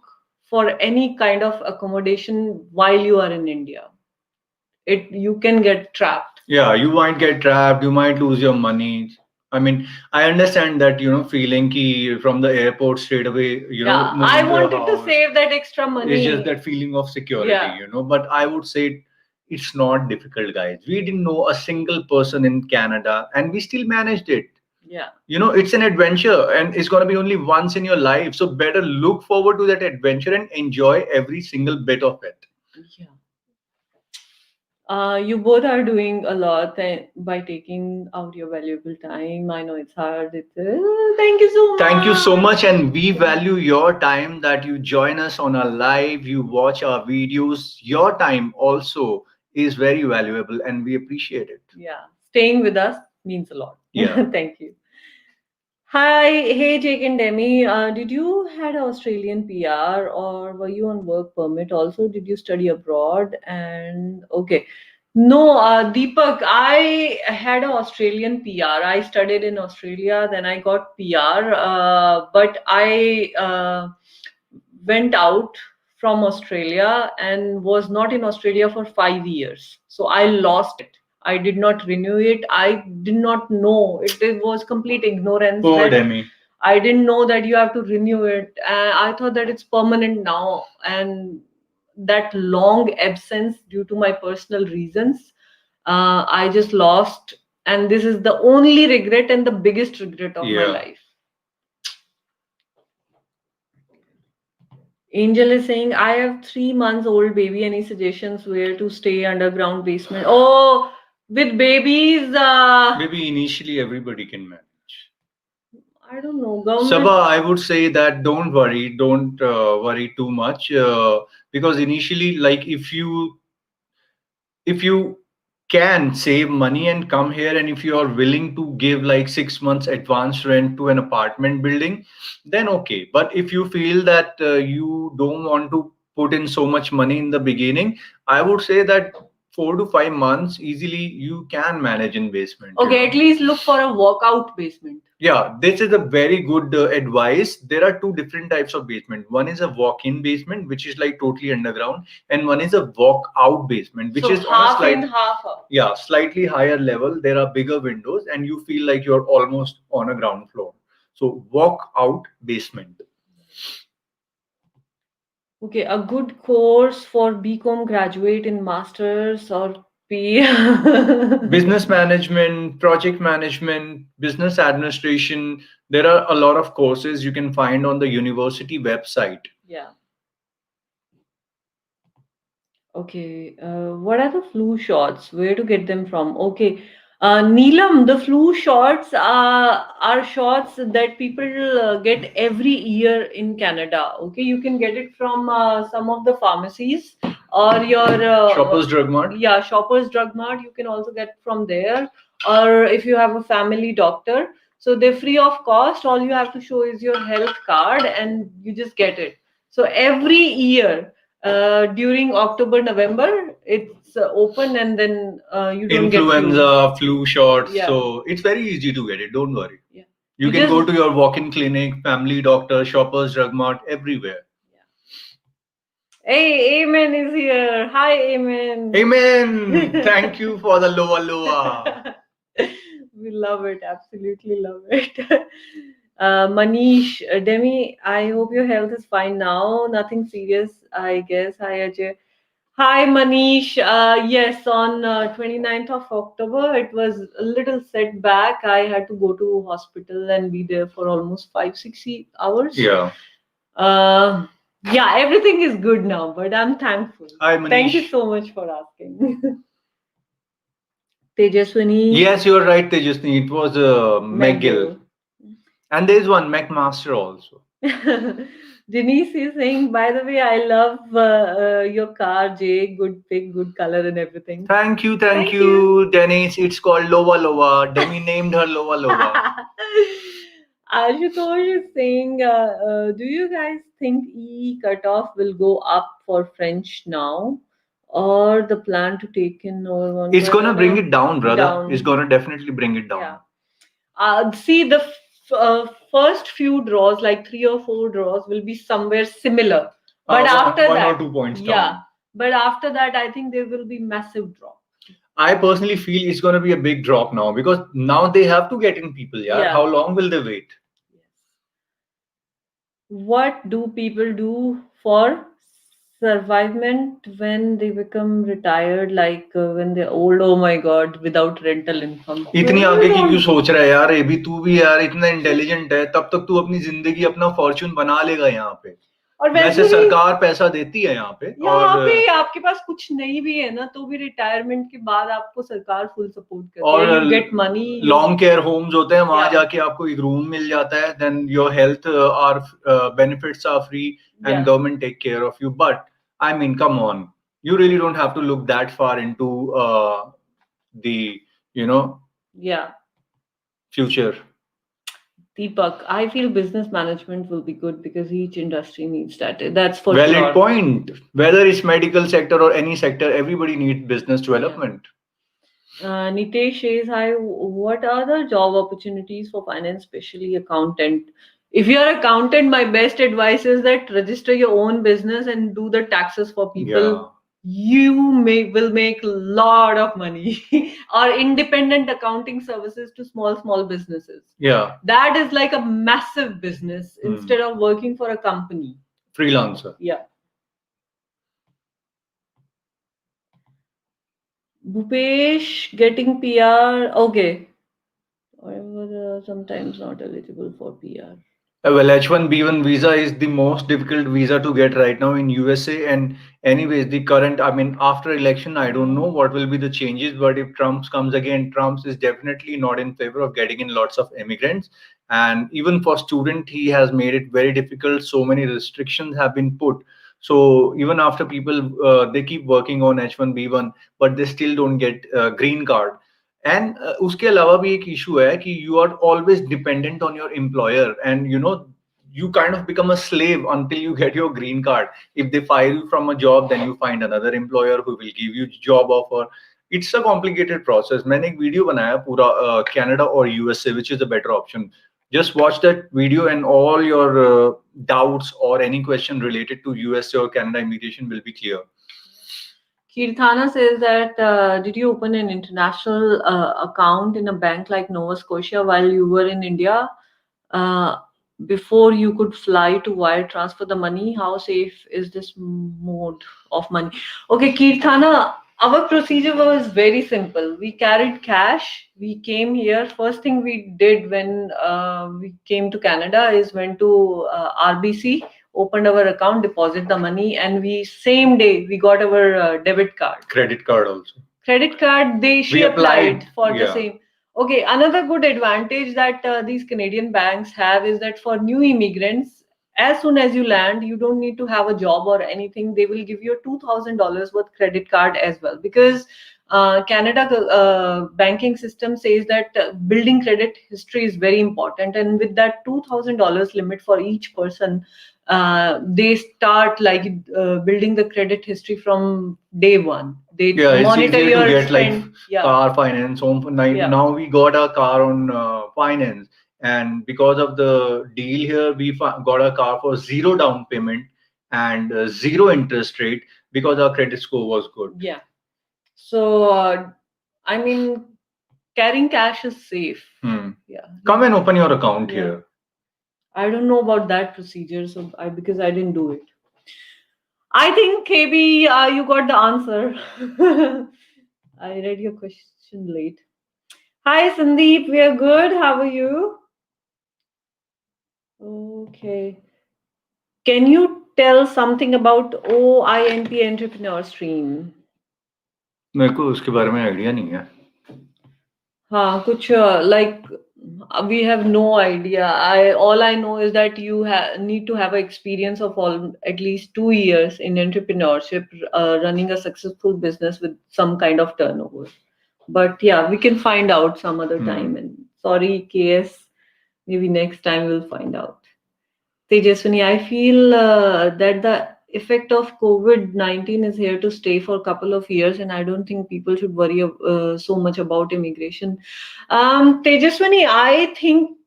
[SPEAKER 2] for any kind of accommodation while you are in India. You can get trapped.
[SPEAKER 1] Yeah, you might get trapped, you might lose your money. I mean, I understand that, feeling ki from the airport straight away,
[SPEAKER 2] Yeah,
[SPEAKER 1] moving
[SPEAKER 2] I
[SPEAKER 1] to a
[SPEAKER 2] wanted to
[SPEAKER 1] house.
[SPEAKER 2] save that extra money.
[SPEAKER 1] It's just that feeling of security,
[SPEAKER 2] Yeah.
[SPEAKER 1] But I would say it's not difficult, guys. We didn't know a single person in Canada and we still managed it.
[SPEAKER 2] Yeah.
[SPEAKER 1] It's an adventure and it's going to be only once in your life. So better look forward to that adventure and enjoy every single bit of it.
[SPEAKER 2] Yeah. You both are doing a lot by taking out your valuable time. I know it's hard. Thank you so much.
[SPEAKER 1] Thank you so much. And we value your time that you join us on our live, you watch our videos. Your time also is very valuable and we appreciate it.
[SPEAKER 2] Yeah. Staying with us means a lot.
[SPEAKER 1] Yeah.
[SPEAKER 2] Thank you. Hi, hey Jake and Demi. Did you had an Australian PR or were you on work permit? Also, did you study abroad? And okay, no, Deepak, I had an Australian PR. I studied in Australia, then I got PR, but I went out from Australia and was not in Australia for 5 years. So I lost it. I did not renew it. I did not know. It was complete ignorance.
[SPEAKER 1] Poor Demi.
[SPEAKER 2] I didn't know that you have to renew it. I thought that it's permanent now. And that long absence due to my personal reasons, I just lost. And this is the only regret and the biggest regret of my life. Angel is saying, I have 3 months old baby. Any suggestions where to stay underground basement? Oh, with babies.
[SPEAKER 1] Maybe initially everybody can manage.
[SPEAKER 2] I don't know.
[SPEAKER 1] Sabha,
[SPEAKER 2] Government.
[SPEAKER 1] I would say that don't worry too much, because initially, like if you can save money and come here, and if you are willing to give like 6 months advance rent to an apartment building, then okay. But if you feel that you don't want to put in so much money in the beginning, I would say that 4 to 5 months easily you can manage in basement,
[SPEAKER 2] Okay, at least look for a walkout basement.
[SPEAKER 1] yeah, this is a very good advice. There are two different types of basement. One is a walk-in basement, which is like totally underground, and one is a walk-out basement, which
[SPEAKER 2] So
[SPEAKER 1] is on a
[SPEAKER 2] half in,
[SPEAKER 1] slight,
[SPEAKER 2] half out.
[SPEAKER 1] yeah, slightly higher level. There are bigger windows, and you feel like you're almost on a ground floor. So walk-out basement.
[SPEAKER 2] Okay, a good course for BCom graduate in masters or P.
[SPEAKER 1] Business management, project management, business administration. There are a lot of courses you can find on the university website.
[SPEAKER 2] Yeah. Okay, what are the flu shots? Where to get them from? Okay, Neelam, the flu shots are shots that people get every year in Canada. Okay, you can get it from some of the pharmacies or your
[SPEAKER 1] Shoppers Drug Mart.
[SPEAKER 2] yeah, Shoppers Drug Mart. You can also get from there, or if you have a family doctor. So they're free of cost. All you have to show is your health card, and you just get it. So every year during October, November, it's open, and then you don't get flu.
[SPEAKER 1] Influenza, flu shots.
[SPEAKER 2] Yeah.
[SPEAKER 1] So it's very easy to get it. Don't worry.
[SPEAKER 2] Yeah.
[SPEAKER 1] You
[SPEAKER 2] You
[SPEAKER 1] can go
[SPEAKER 2] just
[SPEAKER 1] to your walk-in clinic, family doctor, Shoppers Drug Mart, everywhere.
[SPEAKER 2] Hey, Amen is here. Hi, Amen.
[SPEAKER 1] Amen. Thank you for the loa loa.
[SPEAKER 2] We love it. Absolutely love it. Manish, Demi, I hope your health is fine now. Nothing serious, I guess. Hi, Ajay. Hi, Manish. Yes, on 29th of October, it was a little setback. I had to go to hospital and be there for almost 5-6 hours.
[SPEAKER 1] Yeah.
[SPEAKER 2] Uh, yeah, everything is good now, but I'm thankful.
[SPEAKER 1] Hi,
[SPEAKER 2] Thank you
[SPEAKER 1] Manish.
[SPEAKER 2] so much for asking. Tejaswini.
[SPEAKER 1] Yes, you're right, Tejasni. It was McGill.
[SPEAKER 2] McGill.
[SPEAKER 1] And there's one McMaster also.
[SPEAKER 2] Denise is saying, by the way, I love your car, Jay. Good pick, good color, and everything.
[SPEAKER 1] Thank you, thank
[SPEAKER 2] Thank
[SPEAKER 1] you, Dennis. It's called Loa Loa. Demi named her Loa Loa.
[SPEAKER 2] Ashutosh is saying, do you guys think E cutoff will go up for French now, or the plan to take in over one?
[SPEAKER 1] It's gonna bring it down, brother.
[SPEAKER 2] Down.
[SPEAKER 1] It's gonna definitely bring it down.
[SPEAKER 2] Yeah. See, the first few draws, like 3 or 4 draws, will be somewhere similar. But after
[SPEAKER 1] one
[SPEAKER 2] that,
[SPEAKER 1] or 2 points
[SPEAKER 2] yeah.
[SPEAKER 1] down.
[SPEAKER 2] But after that, I think there will be massive drop.
[SPEAKER 1] I personally feel it's gonna be a big drop now because now they have to get in people. Yeah.
[SPEAKER 2] Yeah.
[SPEAKER 1] How long will they wait?
[SPEAKER 2] What do people do for survivement when they become retired, like when they're old? Oh my God, without rental income.
[SPEAKER 1] इतनी आगे की क्यों सोच रहा है यार? ये भी तू भी यार इतना इंटेलिजेंट है, तब तक तू अपनी जिंदगी अपना फॉर्च्यून बना लेगा यहाँ पे.
[SPEAKER 2] और
[SPEAKER 1] वैसे
[SPEAKER 2] वैसे भी
[SPEAKER 1] सरकार पैसा देती है यहाँ पे.
[SPEAKER 2] यहाँ
[SPEAKER 1] और
[SPEAKER 2] पे आपके पास कुछ नहीं भी है ना, तो भी रिटायरमेंट के बाद आपको सरकार फुल सपोर्ट करती है.
[SPEAKER 1] और
[SPEAKER 2] You get money.
[SPEAKER 1] Long care homes होते हैं, वहां
[SPEAKER 2] Yeah.
[SPEAKER 1] जाके आपको एक रूम मिल जाता है. Then your health are benefits are free
[SPEAKER 2] Yeah.
[SPEAKER 1] and government take care of you. But I mean, come on, you really don't have to look that far into the
[SPEAKER 2] Yeah.
[SPEAKER 1] future.
[SPEAKER 2] Deepak, I feel business management will be good because each industry needs that. That's for
[SPEAKER 1] Valid
[SPEAKER 2] sure.
[SPEAKER 1] point. Whether it's medical sector or any sector, everybody needs business development.
[SPEAKER 2] Nitesh says, hi, what are the job opportunities for finance, especially accountant? If you're accountant, my best advice is that register your own business and do the taxes for people.
[SPEAKER 1] Yeah.
[SPEAKER 2] You will make a lot of money. Or independent accounting services to small businesses.
[SPEAKER 1] Yeah.
[SPEAKER 2] That is like a massive business instead of working for a company.
[SPEAKER 1] Freelancer.
[SPEAKER 2] Yeah. Bhupesh getting PR. Okay. However, sometimes not eligible for PR.
[SPEAKER 1] Well, H1B1 visa is the most difficult visa to get right now in USA. And anyways, the current, I mean, after election, I don't know what will be the changes. But if Trump comes again, Trump is definitely not in favor of getting in lots of immigrants. and even for student he has made it very difficult. So many restrictions have been put. So even after people they keep working on H1B1, but they still don't get green card. And उसके अलावा भी एक इशू है कि you are always dependent on your employer and you kind of become a slave until you get your green card. If they fire you from a job, then you find another employer who will give you job offer. It's a complicated process. मैंने एक video बनाया पूरा Canada और USA which is a better option. Just watch that video and all your doubts or any question related to USA or Canada immigration will be clear.
[SPEAKER 2] Kirthana says that did you open an international account in a bank like Nova Scotia while you were in India uh, before you could fly to wire transfer the money? How safe is this mode of money? Okay, Kirthana, our procedure was very simple. We carried cash. We came here. First thing we did when we came to Canada is went to RBC, opened our account, deposit the money, and we same day we got our debit card.
[SPEAKER 1] Credit card also.
[SPEAKER 2] Credit card, she
[SPEAKER 1] We
[SPEAKER 2] applied
[SPEAKER 1] applied,
[SPEAKER 2] for the
[SPEAKER 1] yeah.
[SPEAKER 2] same. Okay, another good advantage that these Canadian banks have is that for new immigrants, as soon as you land, you don't need to have a job or anything. They will give you a $2,000 worth credit card as well, because Canada banking system says that building credit history is very important, and with that $2,000 limit for each person, they start like building the credit history from day one. They
[SPEAKER 1] Yeah, it's
[SPEAKER 2] monitor
[SPEAKER 1] easier to
[SPEAKER 2] your
[SPEAKER 1] get like
[SPEAKER 2] spend. Yeah,
[SPEAKER 1] car finance, home.
[SPEAKER 2] yeah.
[SPEAKER 1] Now we got a car on finance, and because of the deal here, we got a car for zero down payment and zero interest rate because our credit score was good.
[SPEAKER 2] Yeah. So I mean, carrying cash is safe. Yeah.
[SPEAKER 1] Come and open your account
[SPEAKER 2] Yeah.
[SPEAKER 1] here.
[SPEAKER 2] I don't know about that procedure, so because I didn't do it. I think KB, you got the answer. I read your question late. Hi Sandeep, we are good. How are you? Okay. Can you tell something about OINP entrepreneur stream?
[SPEAKER 1] मेरे को उसके बारे में idea नहीं है.
[SPEAKER 2] हाँ कुछ like we have no idea. All I know is that you need to have an experience of at least 2 years in entrepreneurship, running a successful business with some kind of turnover. But yeah, we can find out some other time. And sorry, KS, maybe next time we'll find out. Tejaswini, I feel that the effect of COVID-19 is here to stay for a couple of years, and I don't think people should worry so much about immigration. Tejaswini, I think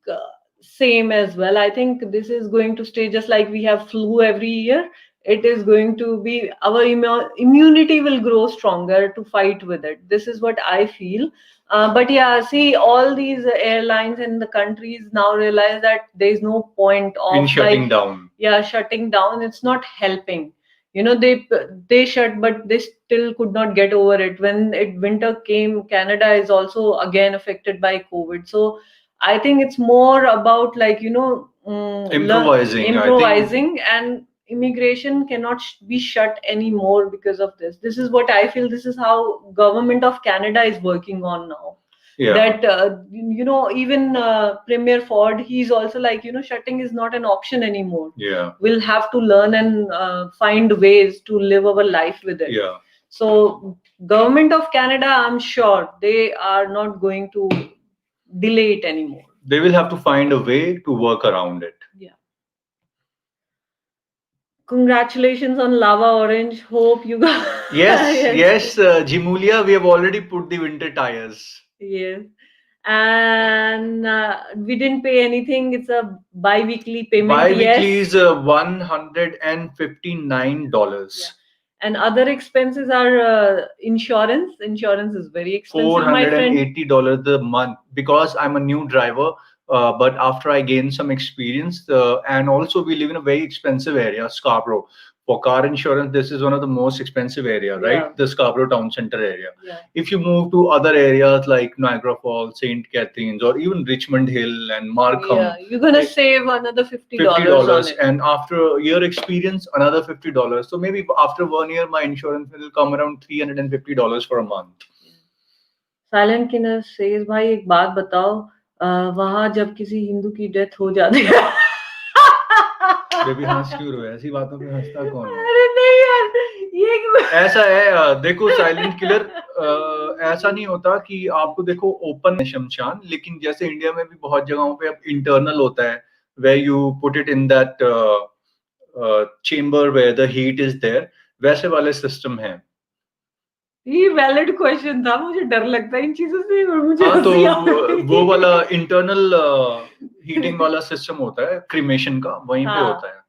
[SPEAKER 2] same as well. I think this is going to stay just like we have flu every year. It is going to be our immunity will grow stronger to fight with it. This is what I feel. But yeah, see, all these airlines in the countries now realize that there is no point of
[SPEAKER 1] In shutting down.
[SPEAKER 2] Yeah, shutting down. It's not helping. They shut, but they still could not get over it. When winter came, Canada is also again affected by COVID. So I think it's more about like
[SPEAKER 1] Improvising, I think.
[SPEAKER 2] improvising, and immigration cannot be shut anymore because of this. This is what I feel. This is how government of Canada is working on now.
[SPEAKER 1] Yeah.
[SPEAKER 2] That even Premier Ford, he's also like shutting is not an option anymore.
[SPEAKER 1] Yeah.
[SPEAKER 2] We'll have to learn and find ways to live our life with it.
[SPEAKER 1] Yeah.
[SPEAKER 2] So government of Canada, I'm sure they are not going to delay it anymore.
[SPEAKER 1] They will have to find a way to work around it.
[SPEAKER 2] Yeah. Congratulations on Lava Orange. Hope you got.
[SPEAKER 1] Yes, Jimulia, we have already put the winter tires.
[SPEAKER 2] Yes. And we didn't pay anything. It's a bi-weekly payment.
[SPEAKER 1] Bi-weekly
[SPEAKER 2] Yes.
[SPEAKER 1] is $159.
[SPEAKER 2] Yeah. And other expenses are insurance. Insurance is very expensive, my friend.
[SPEAKER 1] $480 a month because I'm a new driver. But after I gain some experience, and also we live in a very expensive area, Scarborough. For car insurance, this is one of the most expensive area, right?
[SPEAKER 2] Yeah.
[SPEAKER 1] The Scarborough town center area.
[SPEAKER 2] Yeah.
[SPEAKER 1] If you move to other areas like Niagara Falls, St. Catharines, or even Richmond Hill and Markham,
[SPEAKER 2] Yeah, you're gonna save another $50
[SPEAKER 1] $50,
[SPEAKER 2] on it.
[SPEAKER 1] and after a year experience, another $50. So maybe after 1 year, my insurance will come around $350 for a month.
[SPEAKER 2] Silent Killer says, भाई एक बात बताओ, वहां जब किसी हिंदू की death हो जाती है
[SPEAKER 1] बेबी हंस क्यों रहे हो? ऐसी बातों पे हंसता कौन है?
[SPEAKER 2] अरे नहीं यार, ये क्यों?
[SPEAKER 1] ऐसा है, देखो साइलेंट किलर, ऐसा नहीं होता कि आपको देखो ओपन शमशान, लेकिन जैसे इंडिया में भी बहुत जगहों पे अब इंटरनल होता है, where you put it in that chamber where the heat is there, वैसे वाले सिस्टम है।
[SPEAKER 2] ये वैलिड क्वेश्चन था, मुझे डर लगता है इन चीजों से और मुझे
[SPEAKER 1] हाँ, तो
[SPEAKER 2] हंसी आ रही
[SPEAKER 1] वो वाला
[SPEAKER 2] है।
[SPEAKER 1] इंटरनल हीटिंग वाला सिस्टम होता है क्रिमेशन का, वहीं पे होता
[SPEAKER 2] हाँ।
[SPEAKER 1] है।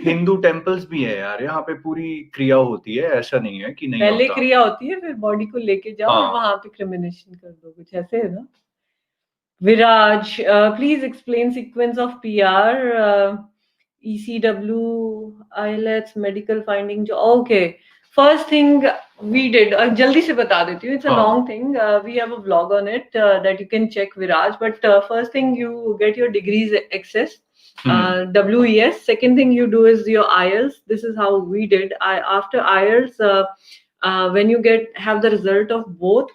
[SPEAKER 1] हिंदू टेम्पल्स भी है यार, यहाँ पे पूरी क्रिया होती है, ऐसा नहीं है कि नहीं
[SPEAKER 2] पहले
[SPEAKER 1] होता।
[SPEAKER 2] क्रिया होती है, फिर बॉडी को लेके जाओ और
[SPEAKER 1] हाँ।
[SPEAKER 2] वहां पे क्रिमिनेशन कर दो, कुछ ऐसे है ना? Viraj, please explain sequence of PR, ECW, IELTS, medical finding. Okay, first thing we did. jaldi se bata deti hu. It's a
[SPEAKER 1] हाँ।
[SPEAKER 2] long thing. We have a vlog on it that you can check, Viraj. But first thing, you get your degrees access. WES. Second thing you do is your IELTS. This is how we did. After IELTS, when you have the result of both,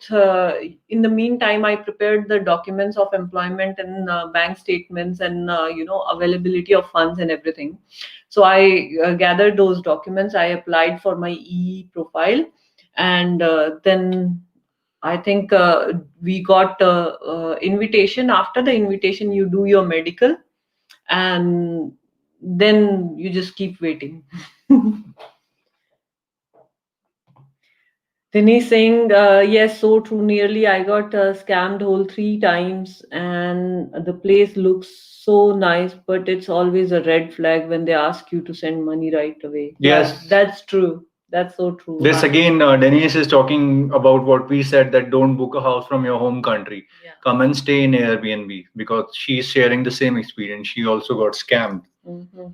[SPEAKER 2] in the meantime I prepared the documents of employment and bank statements and availability of funds and everything. So I gathered those documents, I applied for my profile, and then I think we got invitation. After the invitation you do your medical, and then you just keep waiting. Denise saying, yes, so true. Nearly, I got scammed whole 3 times, and the place looks so nice, but it's always a red flag when they ask you to send money right away.
[SPEAKER 1] Yes.
[SPEAKER 2] Yeah, that's true. That's so true.
[SPEAKER 1] This again, Denise is talking about what we said, that don't book a house from your home country.
[SPEAKER 2] Yeah.
[SPEAKER 1] Come and stay in Airbnb, because she's sharing the same experience. She also got scammed.
[SPEAKER 2] Mhm.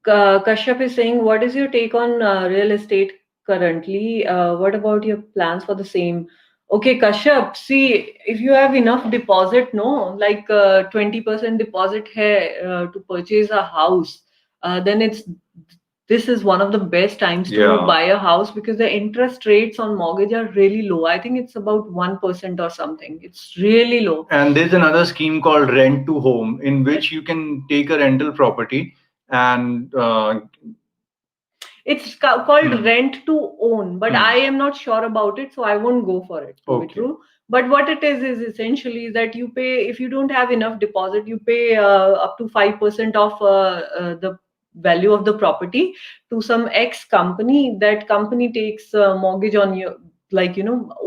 [SPEAKER 2] Kashyap is saying, what is your take on real estate currently? What about your plans for the same? Okay, Kashyap, see, if you have enough deposit, no, like 20% deposit hai, to purchase a house, then this is one of the best times to
[SPEAKER 1] Yeah.
[SPEAKER 2] buy a house, because the interest rates on mortgage are really low. I think it's about 1% or something. It's really low.
[SPEAKER 1] And there's another scheme called rent to home, in which you can take a rental property and
[SPEAKER 2] It's called rent to own, but I am not sure about it, so I won't go for it, to be
[SPEAKER 1] Okay.
[SPEAKER 2] true. But what it is essentially that you pay, if you don't have enough deposit, you pay up to 5% of the value of the property to some X company. That company takes mortgage on your, like,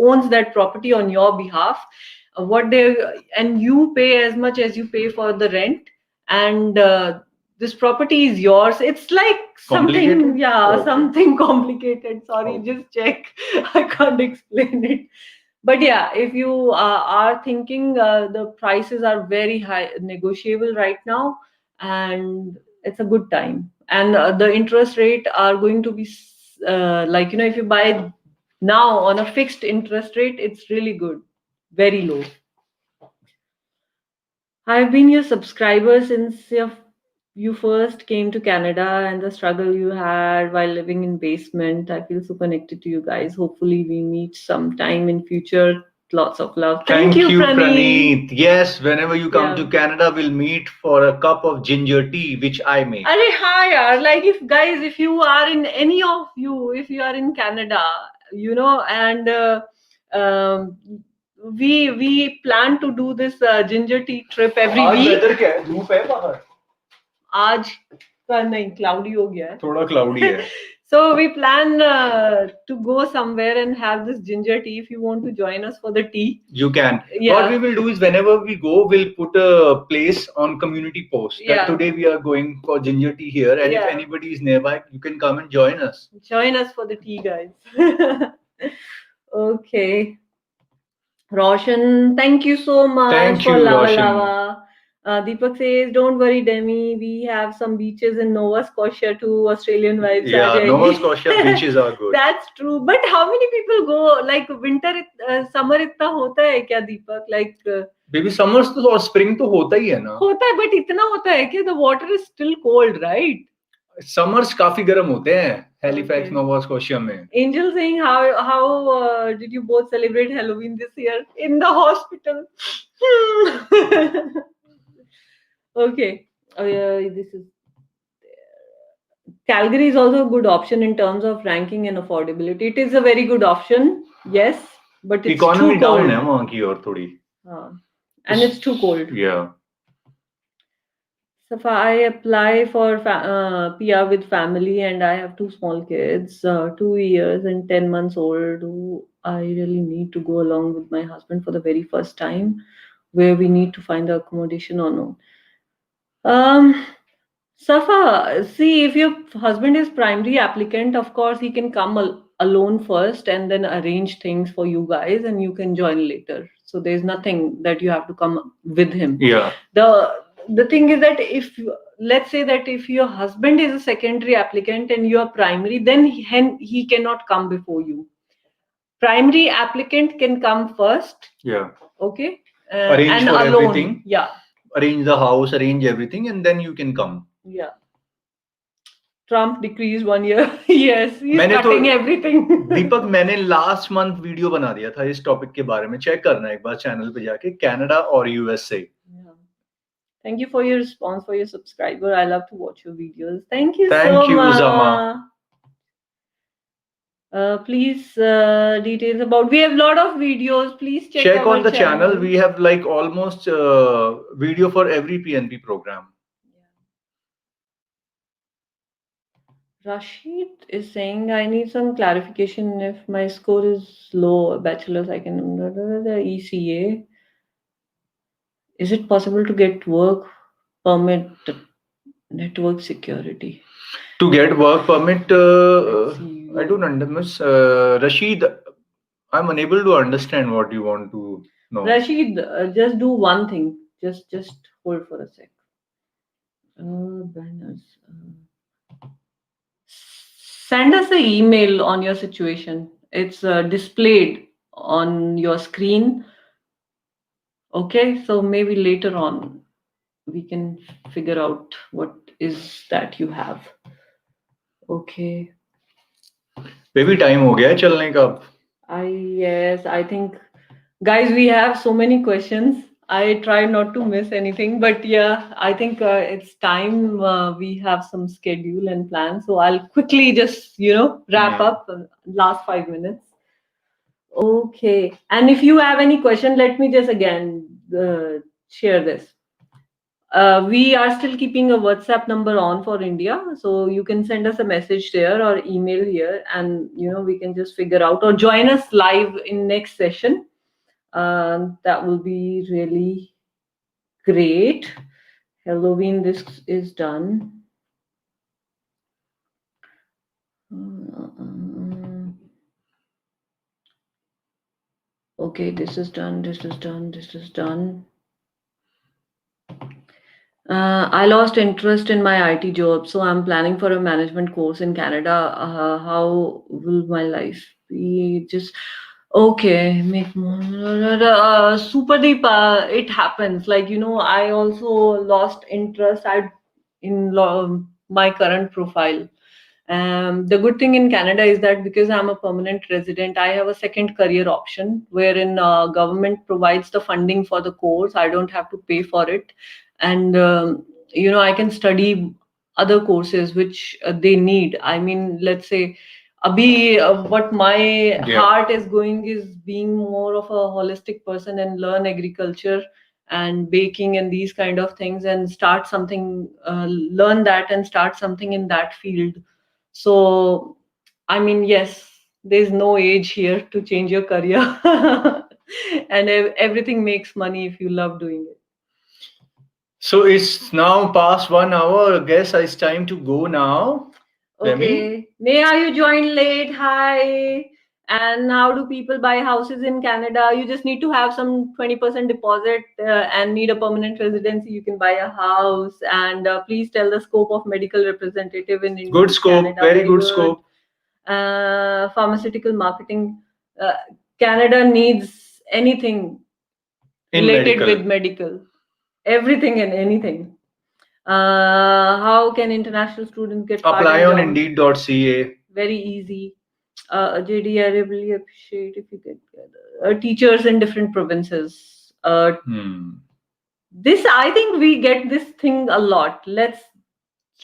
[SPEAKER 2] owns that property on your behalf. What they And you pay as much as you pay for the rent, and this property is yours. It's like something,
[SPEAKER 1] Complicated?
[SPEAKER 2] yeah,
[SPEAKER 1] Okay.
[SPEAKER 2] something complicated. Sorry,
[SPEAKER 1] Okay.
[SPEAKER 2] just check. I can't explain it. But yeah, if you are thinking, the prices are very high, negotiable right now, and it's a good time. And the interest rate are going to be like, if you buy now on a fixed interest rate, it's really good, very low. I've been your subscriber since you first came to Canada, and the struggle you had while living in basement. I feel so connected to you guys. Hopefully we meet sometime in future. Lots of love. Thank you, Praneet.
[SPEAKER 1] Yes, whenever you come to
[SPEAKER 2] Yeah.
[SPEAKER 1] Canada, we'll meet for a cup of ginger tea, which I make.
[SPEAKER 2] Arey, hi, yaar. Like, if guys, if you are in any of you, if you are in Canada, and um, we plan to do this ginger tea trip every
[SPEAKER 1] आज
[SPEAKER 2] week.
[SPEAKER 1] weather क्या है? धूप है बाहर?
[SPEAKER 2] आज का नहीं, cloudy हो गया है,
[SPEAKER 1] थोड़ा cloudy है.
[SPEAKER 2] so we plan to go somewhere and have this ginger tea. If you want to join us for the tea,
[SPEAKER 1] You can.
[SPEAKER 2] Yeah.
[SPEAKER 1] What we will do is, whenever we go, we'll put a place on community post that
[SPEAKER 2] Yeah.
[SPEAKER 1] today we are going for ginger tea here, and if
[SPEAKER 2] Yeah.
[SPEAKER 1] anybody is nearby, you can come and join us.
[SPEAKER 2] Join us for the tea, guys. Okay. Roshan, thank you so much
[SPEAKER 1] Thank
[SPEAKER 2] for
[SPEAKER 1] you,
[SPEAKER 2] Lava
[SPEAKER 1] Roshan.
[SPEAKER 2] Lava. Deepak says, don't worry, Demi. We have some beaches in Nova Scotia too. Australian vibes.
[SPEAKER 1] Yeah,
[SPEAKER 2] aa
[SPEAKER 1] Nova
[SPEAKER 2] jayegi.
[SPEAKER 1] Scotia beaches are good.
[SPEAKER 2] That's true. But how many people go? Like winter, summer इतना होता है क्या, Deepak? Like
[SPEAKER 1] Baby, summers तो और spring तो होता ही है ना.
[SPEAKER 2] होता है, but इतना होता है कि the water is still cold, right?
[SPEAKER 1] Summers काफी गर्म होते हैं Halifax,
[SPEAKER 2] Okay.
[SPEAKER 1] Nova Scotia में.
[SPEAKER 2] Angel saying, how did you both celebrate Halloween this year in the hospital? Okay. This is Calgary is also a good option in terms of ranking and affordability. It is a very good option, yes, but it's
[SPEAKER 1] Economy
[SPEAKER 2] too
[SPEAKER 1] down
[SPEAKER 2] cold.
[SPEAKER 1] है वहाँ की और थोड़ी.
[SPEAKER 2] And it's too cold.
[SPEAKER 1] Yeah.
[SPEAKER 2] So if I apply for PR with family and I have two small kids, 2 years and 10 months old, who I really need to go along with my husband for the very first time, where we need to find the accommodation or no. Safa, see, if your husband is primary applicant, of course, he can come alone first and then arrange things for you guys and you can join later. So there's nothing that you have to come with him.
[SPEAKER 1] Yeah.
[SPEAKER 2] The thing is that if, let's say that if your husband is a secondary applicant and you are primary, then he cannot come before you. Primary applicant can come first.
[SPEAKER 1] Yeah.
[SPEAKER 2] Okay.
[SPEAKER 1] Arrange
[SPEAKER 2] and
[SPEAKER 1] for
[SPEAKER 2] alone.
[SPEAKER 1] everything.
[SPEAKER 2] Yeah.
[SPEAKER 1] Arrange the house, arrange everything, and then you can come.
[SPEAKER 2] Yeah. Trump decreased 1 year. Yes, he's
[SPEAKER 1] मैंने तो
[SPEAKER 2] cutting everything.
[SPEAKER 1] दीपक मैंने last month video बना दिया था इस topic के बारे में. चेक करना एक बार चैनल पे जाके कनाडा और USA.
[SPEAKER 2] Yeah. Thank you for your response, for your subscriber. I love to watch your videos. Thank you
[SPEAKER 1] Thank
[SPEAKER 2] so
[SPEAKER 1] you,
[SPEAKER 2] much.
[SPEAKER 1] Zama.
[SPEAKER 2] Please details about. We have a lot of videos. Please
[SPEAKER 1] check
[SPEAKER 2] our
[SPEAKER 1] on the channel. We have like almost video for every PNP program.
[SPEAKER 2] Rashid is saying I need some clarification. If my score is low, bachelor's, I can the ECA. Is it possible to get work permit, network security?
[SPEAKER 1] To get work permit, I don't understand. Rashid, I'm unable to understand what you want to know.
[SPEAKER 2] Rashid, just do one thing. Just hold for a sec. Banners. Send us an email on your situation. It's displayed on your screen. Okay, so maybe later on we can figure out what is that you have. Okay.
[SPEAKER 1] Maybe time हो गया है चलने का.
[SPEAKER 2] Yes, I think, guys, we have so many questions. I try not to miss anything, but yeah, I think it's time we have some schedule and plan. So I'll quickly just wrap up last 5 minutes. Okay, and if you have any question, let me just again share this. We are still keeping a WhatsApp number on for India, so you can send us a message there or email here, and we can just figure out or join us live in next session. That will be really great. Halloween, this is done. Okay, this is done. This is done. This is done. I lost interest in my IT job, so I'm planning for a management course in Canada. How will my life be? Just okay, make more. Super deep. It happens. Like I also lost interest. My current profile. The good thing in Canada is that because I'm a permanent resident, I have a second career option wherein government provides the funding for the course. I don't have to pay for it, and I can study other courses which they need. I mean, let's say, what my heart is going is being more of a holistic person and learn agriculture and baking and these kind of things and start something, learn that and start something in that field. So, I mean, yes, there's no age here to change your career. And everything makes money if you love doing it.
[SPEAKER 1] So it's now past 1 hour. I guess it's time to go now.
[SPEAKER 2] Okay. Neha, you joined late. Hi. And how do people buy houses in Canada? You just need to have some 20% deposit and need a permanent residency. You can buy a house. And please tell the scope of medical representative in India.
[SPEAKER 1] Good scope.
[SPEAKER 2] Canada.
[SPEAKER 1] Very good scope.
[SPEAKER 2] Pharmaceutical marketing. Canada needs anything related with medical. Everything and anything. How can international students get
[SPEAKER 1] Apply
[SPEAKER 2] part-time
[SPEAKER 1] on
[SPEAKER 2] jobs?
[SPEAKER 1] Indeed.ca.
[SPEAKER 2] Very easy. JD, I really appreciate if you get teachers in different provinces. This, I think we get this thing a lot. Let's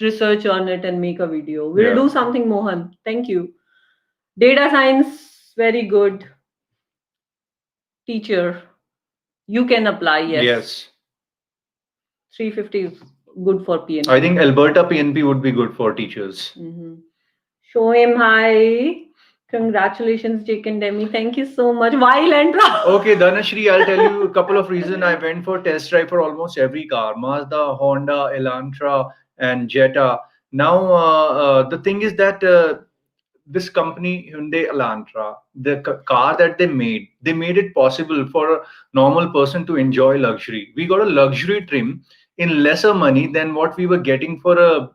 [SPEAKER 2] research on it and make a video. We'll
[SPEAKER 1] Yeah.
[SPEAKER 2] do something, Mohan. Thank you. Data science, very good. Teacher, you can apply. Yes.
[SPEAKER 1] Yes.
[SPEAKER 2] 350 is good for PNP.
[SPEAKER 1] I think Alberta PNP would be good for teachers.
[SPEAKER 2] Show him hi. Congratulations, Jake and Demi. Thank you so much. Why Elantra?
[SPEAKER 1] Okay, Dhanashri, I'll tell you a couple of reasons I went for test drive for almost every car: Mazda, Honda, Elantra, and Jetta. Now, the thing is that this company Hyundai Elantra, the car that they made it possible for a normal person to enjoy luxury. We got a luxury trim in lesser money than what we were getting for a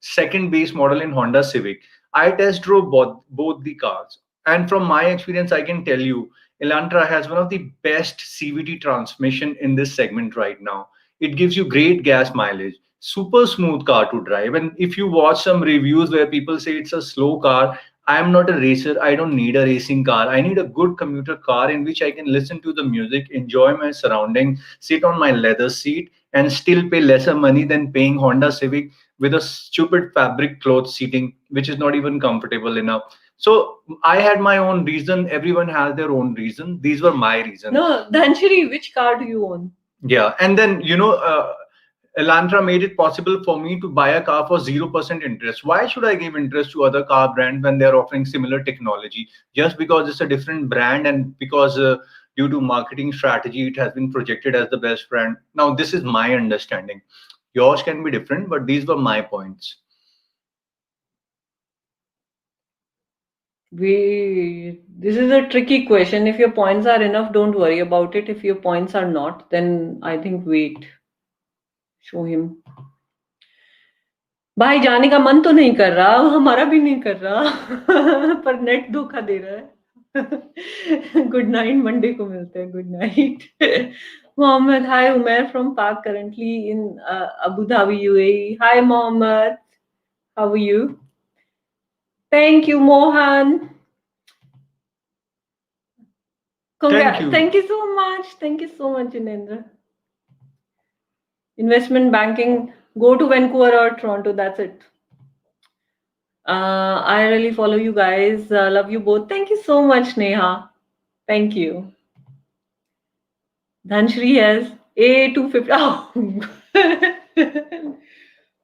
[SPEAKER 1] second base model in Honda Civic. I test drove both the cars, and from my experience, I can tell you, Elantra has one of the best CVT transmission in this segment right now. It gives you great gas mileage, super smooth car to drive. And if you watch some reviews where people say it's a slow car, I am not a racer. I don't need a racing car. I need a good commuter car in which I can listen to the music, enjoy my surroundings, sit on my leather seat, and still pay lesser money than paying Honda Civic with a stupid fabric cloth seating, which is not even comfortable enough. So I had my own reason. Everyone has their own reason. These were my reasons.
[SPEAKER 2] No, Dhanshri, which car do you own?
[SPEAKER 1] Yeah, and then Elantra made it possible for me to buy a car for 0% interest. Why should I give interest to other car brands when they're offering similar technology? Just because it's a different brand and because due to marketing strategy, it has been projected as the best brand. Now, this is my understanding. Yours can be different, but these were my points.
[SPEAKER 2] This is a tricky question. If your points are enough, don't worry about it. If your points are not, then I think wait. Show him. भाई जाने का मन तो नहीं कर रहा, हमारा भी नहीं कर रहा पर नेट धोखा दे रहा है गुड नाइट मंडे को मिलते हैं good night Mohammed hi Umar from Pak currently in Abu Dhabi UAE hi Mohammed how are you thank you Mohan thank you so much Jinendra. Investment banking, go to Vancouver or Toronto, that's it. I really follow you guys. Love you both. Thank you so much, Neha. Thank you. Dhanshri has A250. Oh.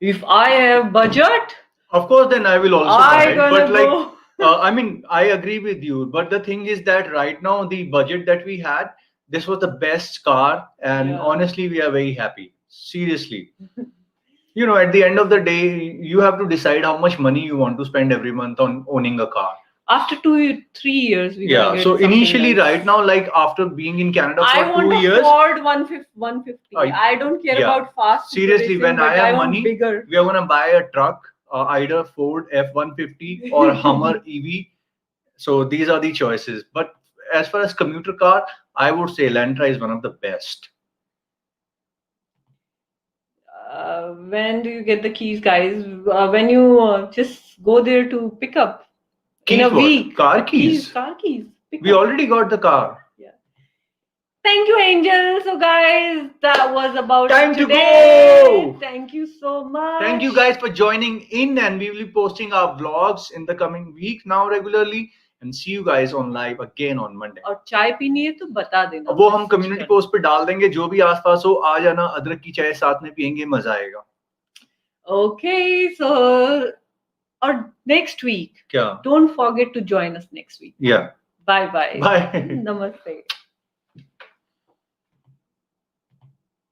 [SPEAKER 2] If I have budget,
[SPEAKER 1] of course, then I will also buy it. But
[SPEAKER 2] go.
[SPEAKER 1] I mean, I agree with you. But the thing is that right now, the budget that we had, this was the best car. And honestly, we are very happy. Seriously. At the end of the day, you have to decide how much money you want to spend every month on owning a car.
[SPEAKER 2] After 2-3 years, we
[SPEAKER 1] so initially, right now, like after being in Canada for 2 years,
[SPEAKER 2] I want a Ford 150. I don't care about fast.
[SPEAKER 1] Seriously, when I have money, we are gonna buy a truck, either Ford F-150 or Hummer EV. So these are the choices. But as far as commuter car, I would say Elantra is one of the best. When do you get the keys, guys? When you just go there to pick up in a week. Car keys. Car keys. We already got the car. Yeah.
[SPEAKER 2] Thank you, Angel. So, guys, that was about
[SPEAKER 1] time
[SPEAKER 2] today.
[SPEAKER 1] To go.
[SPEAKER 2] Thank you so much.
[SPEAKER 1] Thank you guys for joining in, and we will be posting our vlogs in the coming week now regularly. And see you guys on live again on Monday.
[SPEAKER 2] और चाय पीनी है तो बता देना.
[SPEAKER 1] वो हम community post पे डाल देंगे. जो भी आसपास हो आ जाना. अदरक की चाय साथ में पियेंगे. मजा आएगा. Okay, so or next week. क्या? Don't forget to join us next week. Yeah. Bye bye. Bye. Namaste.